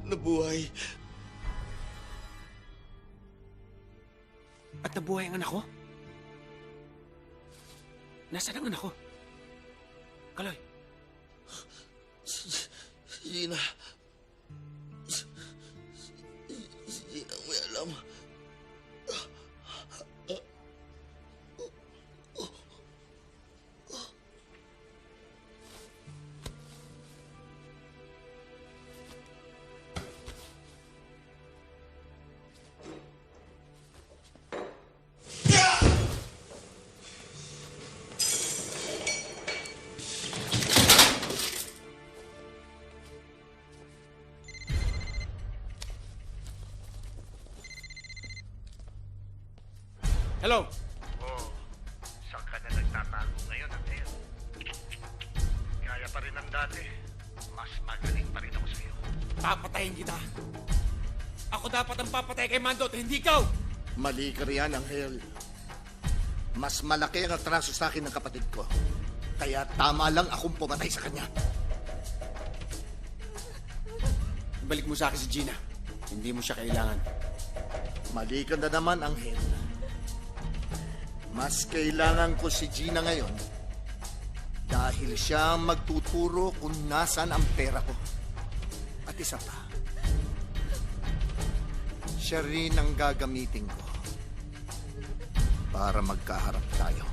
nabuhay. At nabuhay ang anak ko? Nasaan ang anak ko? Kaloy. Si Gina. Si Gina ang may alam. Hello? Oh, saan ka na nagtatago ngayon, Angel? Kaya pa rin ang dati. Mas magaling pa rin ako sa'yo. Papatayin kita. Ako dapat ang papatay kay Mando at hindi ikaw. Mali ka riyan, Angel. Mas malaki ang atraso sa akin ng kapatid ko. Kaya tama lang akong pumatay sa kanya. Balik mo sa akin si Gina. Hindi mo siya kailangan. Mali ka na naman, Anghel. Mas kailangan ko si Gina ngayon dahil siya ang magtuturo kung nasan ang pera ko. At isa pa, siya rin ang gagamitin ko para magkaharap tayo.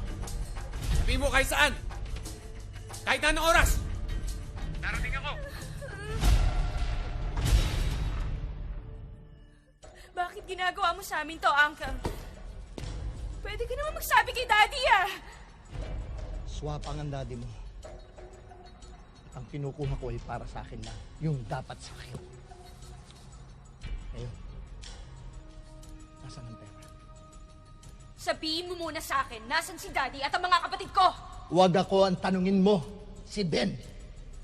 Sabihin mo kahit saan! Kahit na anong oras! Darating ako! Bakit ginagawa mo sa amin to, Uncle? Pwede ka naman magsabi kay Daddy, ah! Swapang ang daddy mo. Ang kinukuha ko ay para sa akin lang. Yung dapat sa akin. Ngayon, nasaan ang pera? Sabihin mo muna sa akin, nasan si Daddy at ang mga kapatid ko? Huwag ako ang tanungin mo. Si Ben.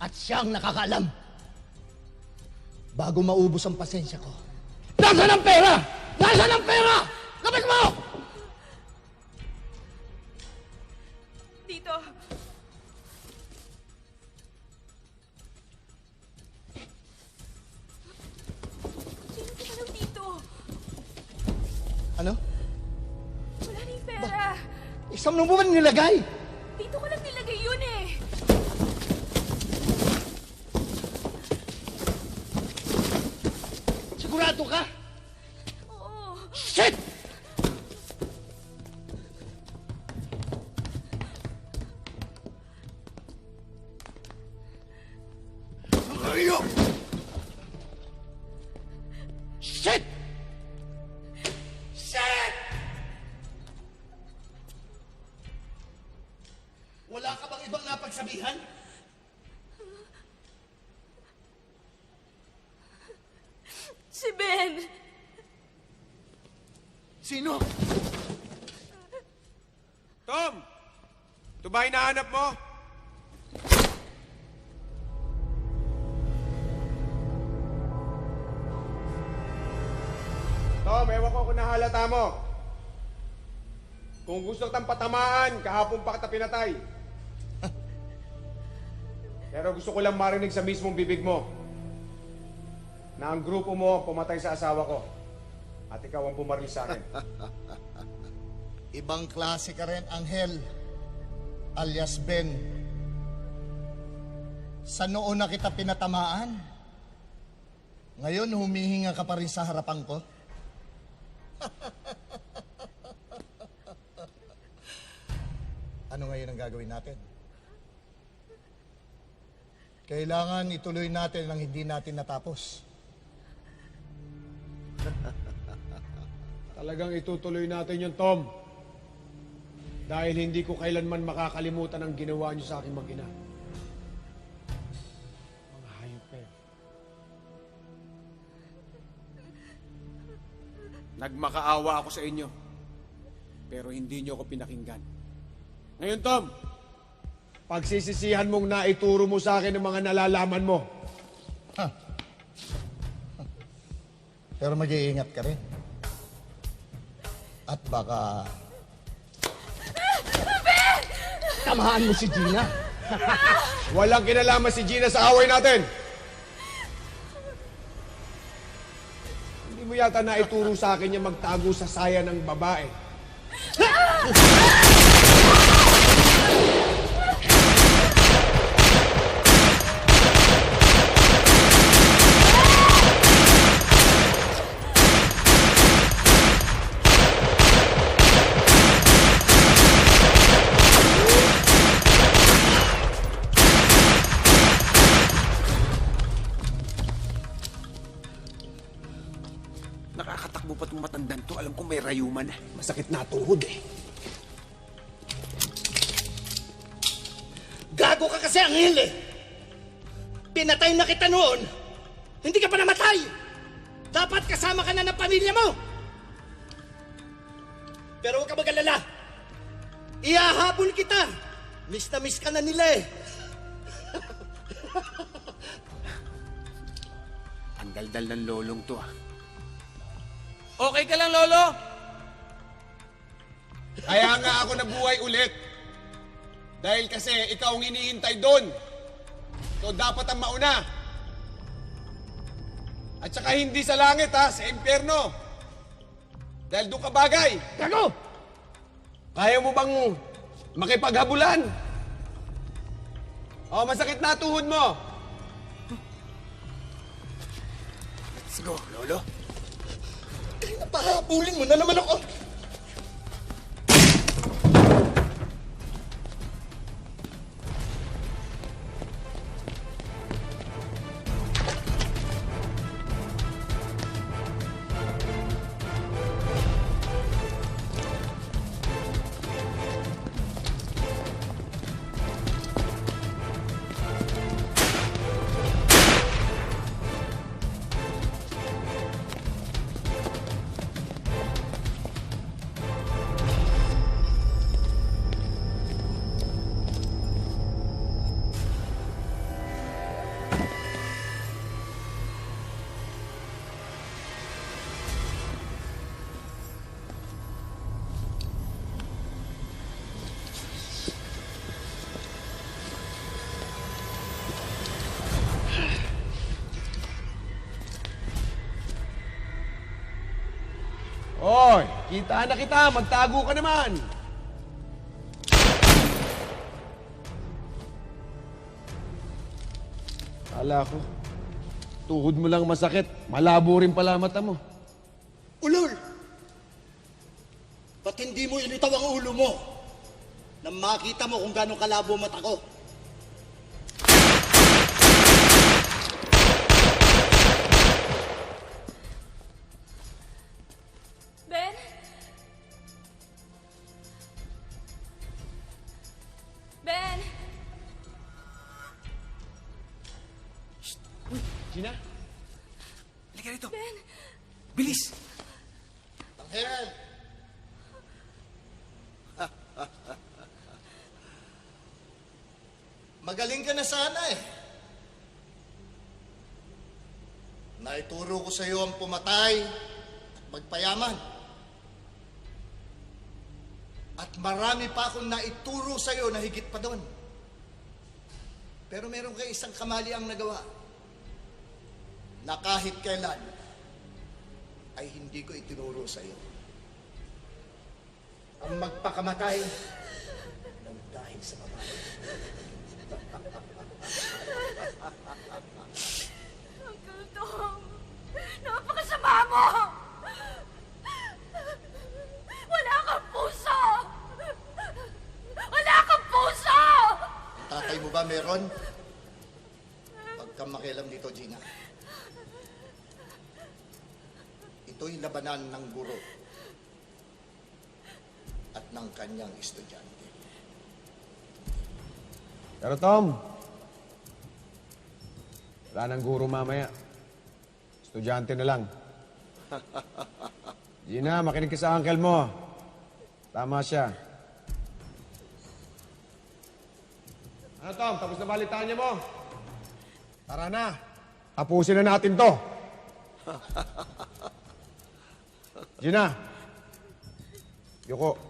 At siyang nakakaalam. Bago maubos ang pasensya ko. Nasaan ang pera? Nasaan ang pera? Lapit mo! Dito. Sino ka dito? Ano? Wala na yung pera. Isang mo ba nilagay? Dito ko lang nilagay yun eh. Sigurado ka? Oo. Shit! Mario! Shit! Shit! Wala ka bang ibang napagsabihan? Si Ben. Sino? Tom! Ito ba hinahanap mo? Tom, ewan ko kung nahalata mo. Kung gusto kitang patamaan, kahapon pa kita pinatay. Pero gusto ko lang marinig sa mismong bibig mo na ang grupo mo ang pumatay sa asawa ko at ikaw ang bumaril sa akin. Ibang klase ka rin, Anghel, alias Ben. Sa noon na kita pinatamaan, ngayon humihinga ka pa rin sa harapan ko. Ano ngayon ang gagawin natin? Kailangan ituloy natin ang hindi natin natapos. Talagang itutuloy natin yun, Tom. Dahil hindi ko kailanman makakalimutan ang ginawa niyo sa aking mag-ina. Mga hayop kayo. Nagmakaawa ako sa inyo. Pero hindi niyo ako pinakinggan. Ngayon, Tom, pagsisisihan mong naituro mo sa akin ang mga nalalaman mo. Pero mag-iingat ka rin. At baka... Tamahan mo si Gina. Walang kinalaman si Gina sa away natin. Hindi mo yata naituro sa akin yung magtago sa saya ng babae. Nakakatakbo pa't matandang to. Alam ko may rayuman. Masakit na tuhod eh. Gago ka kasi, Anghel eh! Pinatay na kita noon! Hindi ka pa namatay! Dapat kasama ka na ng pamilya mo! Pero huwag ka mag-alala! Ihahabol kita! Miss na miss ka na nila eh! Ang daldal ng lolong to ah. Okay ka lang, Lolo? Kaya nga ako nabuhay ulit. Dahil kasi ikaw ang hinihintay doon. So dapat ang mauna. At saka hindi sa langit ha, sa impyerno. Dahil doon ka bagay. Gago! Kaya mo bang makipaghabulan? O, masakit na tuhod mo. Let's go, Lolo. Napahabulin mo na naman ako. Oy, kita na kita. Magtago ka naman. Kala ko, tuhod mo lang masakit. Malabo rin pala mata mo. Ulol! Ba't hindi mo ilitaw ang ulo mo? Nang makita mo kung gano'ng kalabo mata ko. Ben? Ben? Gina? Halika rito. Ben? Bilis! Tanghel! Magaling ka na sana eh. Naituro ko sa iyo ang pumatay at magpayaman. At marami pa akong naituro sa iyo na higit pa doon. Pero meron kayo isang kamaliang nagawa na kahit kailan ay hindi ko itinuro sa iyo. Ang magpakamatay ng dahil sa babae. Uncle Tom, napakasama mo! Wala kang puso! Wala kang puso! Tatay mo ba meron? Huwag kang makialam dito, Gina. Ito'y labanan ng guro at ng kanyang estudyante. Pero Tom, wala nang guro mamaya. Estudyante na lang. Gina, makinig ka sa uncle mo. Tama siya. Ano Tom, tapos na balitaan niya mo? Tara na. Tapusin na natin to. Gina. Yuko.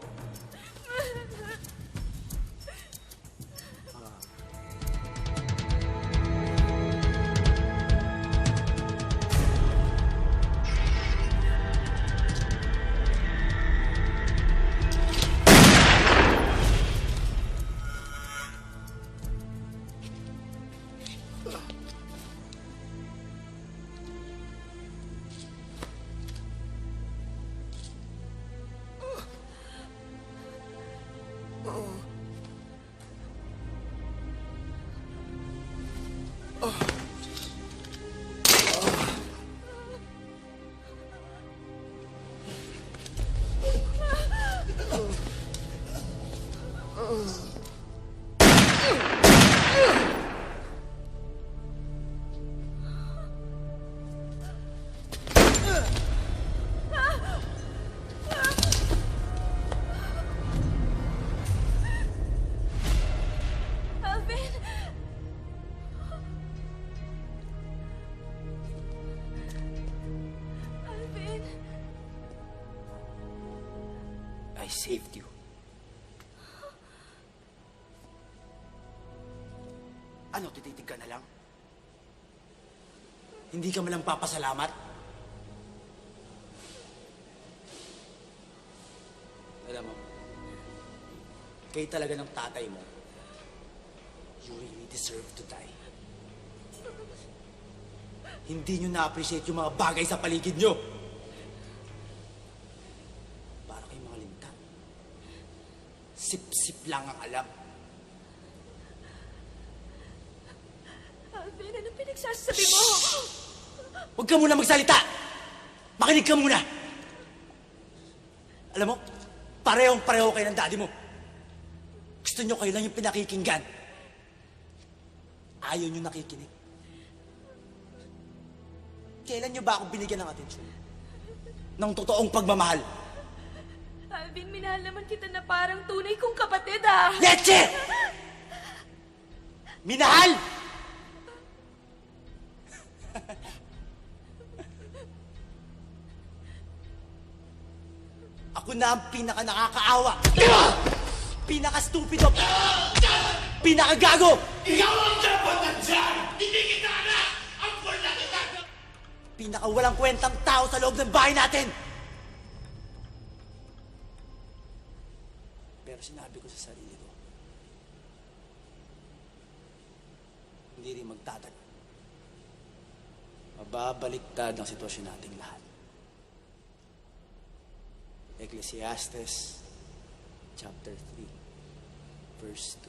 Alvin! Alvin! I saved you. Ano, tititig ka na lang? Hindi ka malang papasalamat? Alam mo, kayo talaga ng tatay mo, you really deserve to die. Hindi nyo na-appreciate yung mga bagay sa paligid nyo. Para kayong mga linta. Sip-sip lang ang alam. Alvin, anong pinagsasabi mo? Huwag ka muna magsalita! Makinig ka muna! Alam mo, parehong-pareho kayo ng daddy mo. Gusto nyo kayo lang yung pinakikinggan. Ayaw nyo nakikinig. Kailan nyo ba ako binigyan ng atensyon? Ng totoong pagmamahal? Alvin, minahal naman kita na parang tunay kong kapatid, ah! Leche! Minahal! Ako na ang pinaka nakakaawa. Pinaka-stupido. Pinaka-gago. Ikaw ang dapat nandyan! Hindi kita anak! Ang na kita! Pinaka-walang kwentang tao sa loob ng bahay natin. Pero sinabi ko sa sarili ko, hindi rin magtatagal. Mababaliktad ang sitwasyon nating lahat. Ecclesiastes chapter 3 verse 2.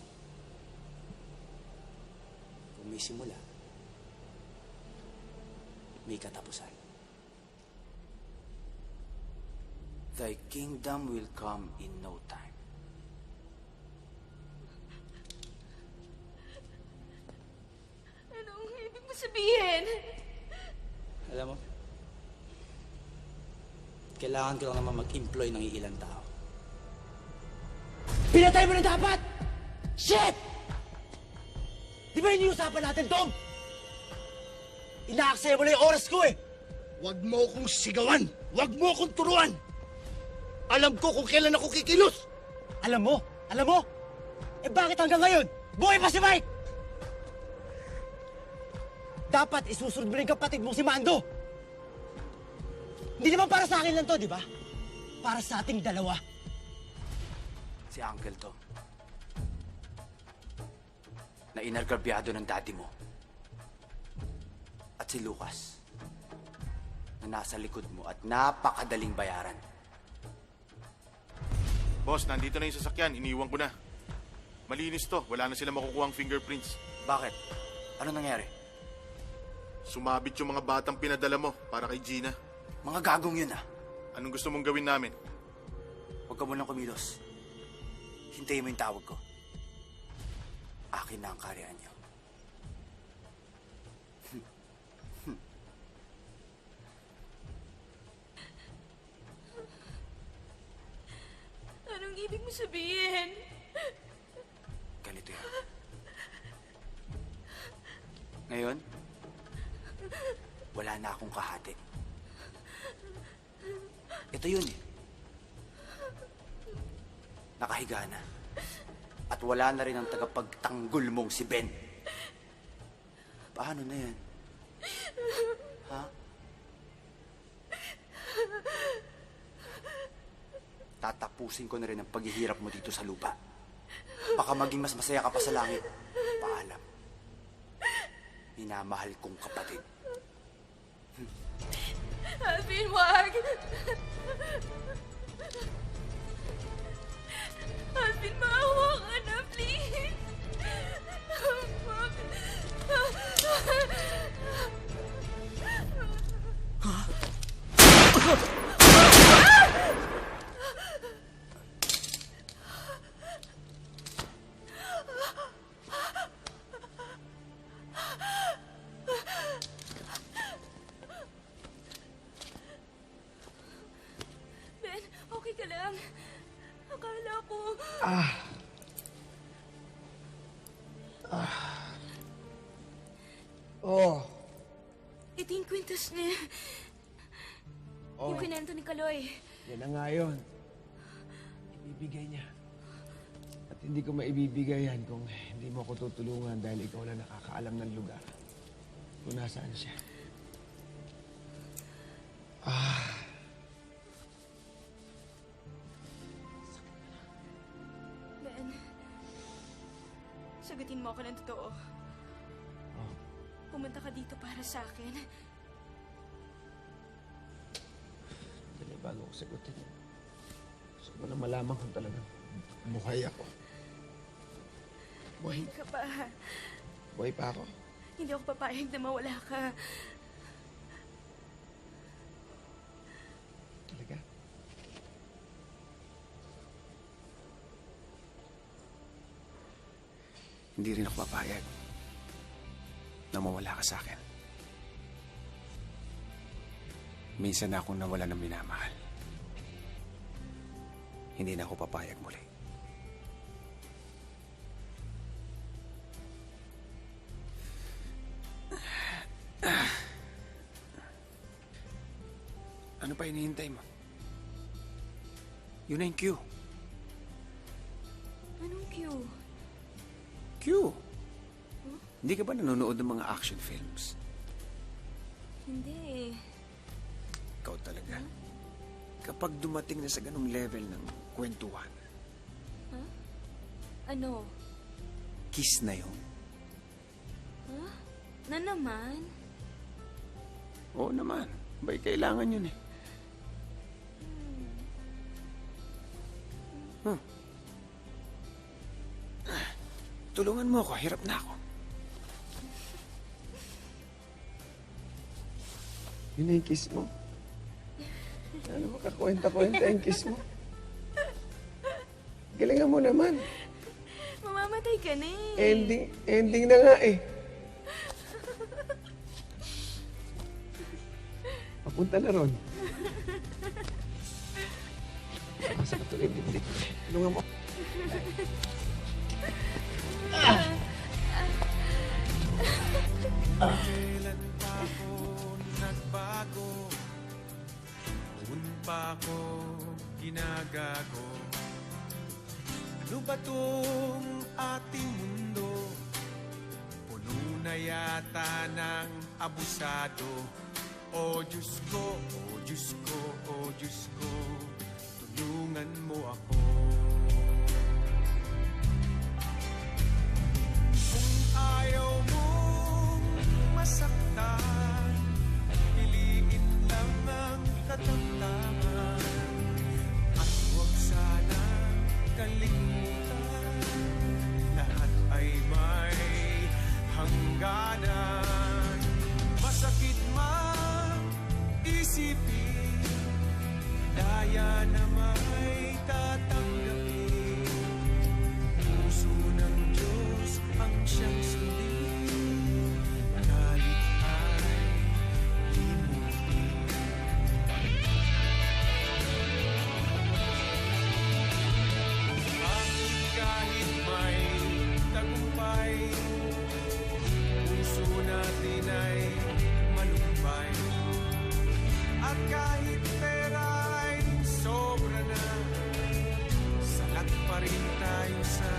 Kung may simula, may katapusan. Thy kingdom will come in no time. Anong ibig mo sabihin? Alam mo, kailangan ko lang naman mag-employ ng ilang tao. Pinatay mo na dapat! Shit! Di ba iniusapan natin, Tom? Inaaksaya mo na yung oras ko eh! Huwag mo akong sigawan! Huwag mo akong turuan! Alam ko kung kailan ako kikilos! Alam mo? Eh bakit hanggang ngayon? Buhay pa si Mike! Dapat isusunod mo rin kapatid mong si Mando! Hindi naman para sa akin lang to, di ba? Para sa ating dalawa. Si Uncle Tom. Na inargabyado ng daddy mo. At si Lucas. Na nasa likod mo at napakadaling bayaran. Boss, nandito na yung sasakyan. Iniwan ko na. Malinis to. Wala na sila makukuhang fingerprints. Bakit? Ano nangyari? Sumabit yung mga batang pinadala mo para kay Gina. Mga gagong yun ah. Anong gusto mong gawin namin? Huwag ka munang kumilos. Hintayin mo yung tawag ko. Akin na ang karyaan niyo. Anong ibig mo sabihin? Ganito yan. Ngayon, wala na akong kahati. Ito yun eh. Nakahiga na. At wala na rin ang tagapagtanggol mong si Ben. Paano na yan? Ha? Tatapusin ko na rin ang paghihirap mo dito sa lupa. Baka maging mas masaya ka pa sa langit. Paalam. Minamahal kong kapatid. Alvin, wag! Alvin, maawa ka na, please! Ben, okay ka lang? Akala ko... Oh. Ito yung kwintas niya. Oh. Yung kinento ni Kaloy. Yan na nga yun. Ibibigay niya. At Hindi ko maibibigay yan kung hindi mo ako tutulungan dahil ikaw lang nakakaalam ng lugar kung nasaan siya. Ben, sagutin mo ako ng totoo. Pumunta ka dito para sa akin. Dali, bago ko sagutin. Gusto ko na malaman kung talagang buhay ako. Buhay ka pa. Buhay pa ako. Hindi ako papayag na mawala ka. Talaga? Hindi rin ako papayag na mawala ka sa akin. Minsan na akong nawala ng minamahal. Hindi na ako papayag muli. Ano pa hinihintay mo? Yun na yung cue. Anong cue? Cue? Hindi ka ba nanonood ng mga action films? Hindi. Ikaw talaga. Kapag dumating na sa ganong level ng kwentuhan, Ano? kiss na yun. Huh? Na naman? Oo naman. Ba'y kailangan yun eh. Tulungan mo ako. Hirap na ako. Yun na yung kiss mo. Ano makakwenta-kwenta yung kiss mo? Galingan mo naman. Mamamatay ka na eh. Ending na nga eh. Papunta na ron. Sa katuloy dibdib. Tulungan mo. Kailan pa ako nagbago? Noon pa ako ginagago. Ano ba tong ating mundo? Puno na yata ng abusado. O Diyos ko, o Diyos ko, o Diyos ko, tulungan mo ako. Kung ayaw mong masaktan, piliin lang ang katamtaman. At huwag sana kalimutan, lahat ay may hangganan. Masakit man isipin, daya na may tatanggapin. Puso ng Diyos ang siyang sundin, galit ay limutin. Bakit kahit may tagumpay, puso natin ay malumbay. At kahit pera ay sobra na, salat pa rin tayo sa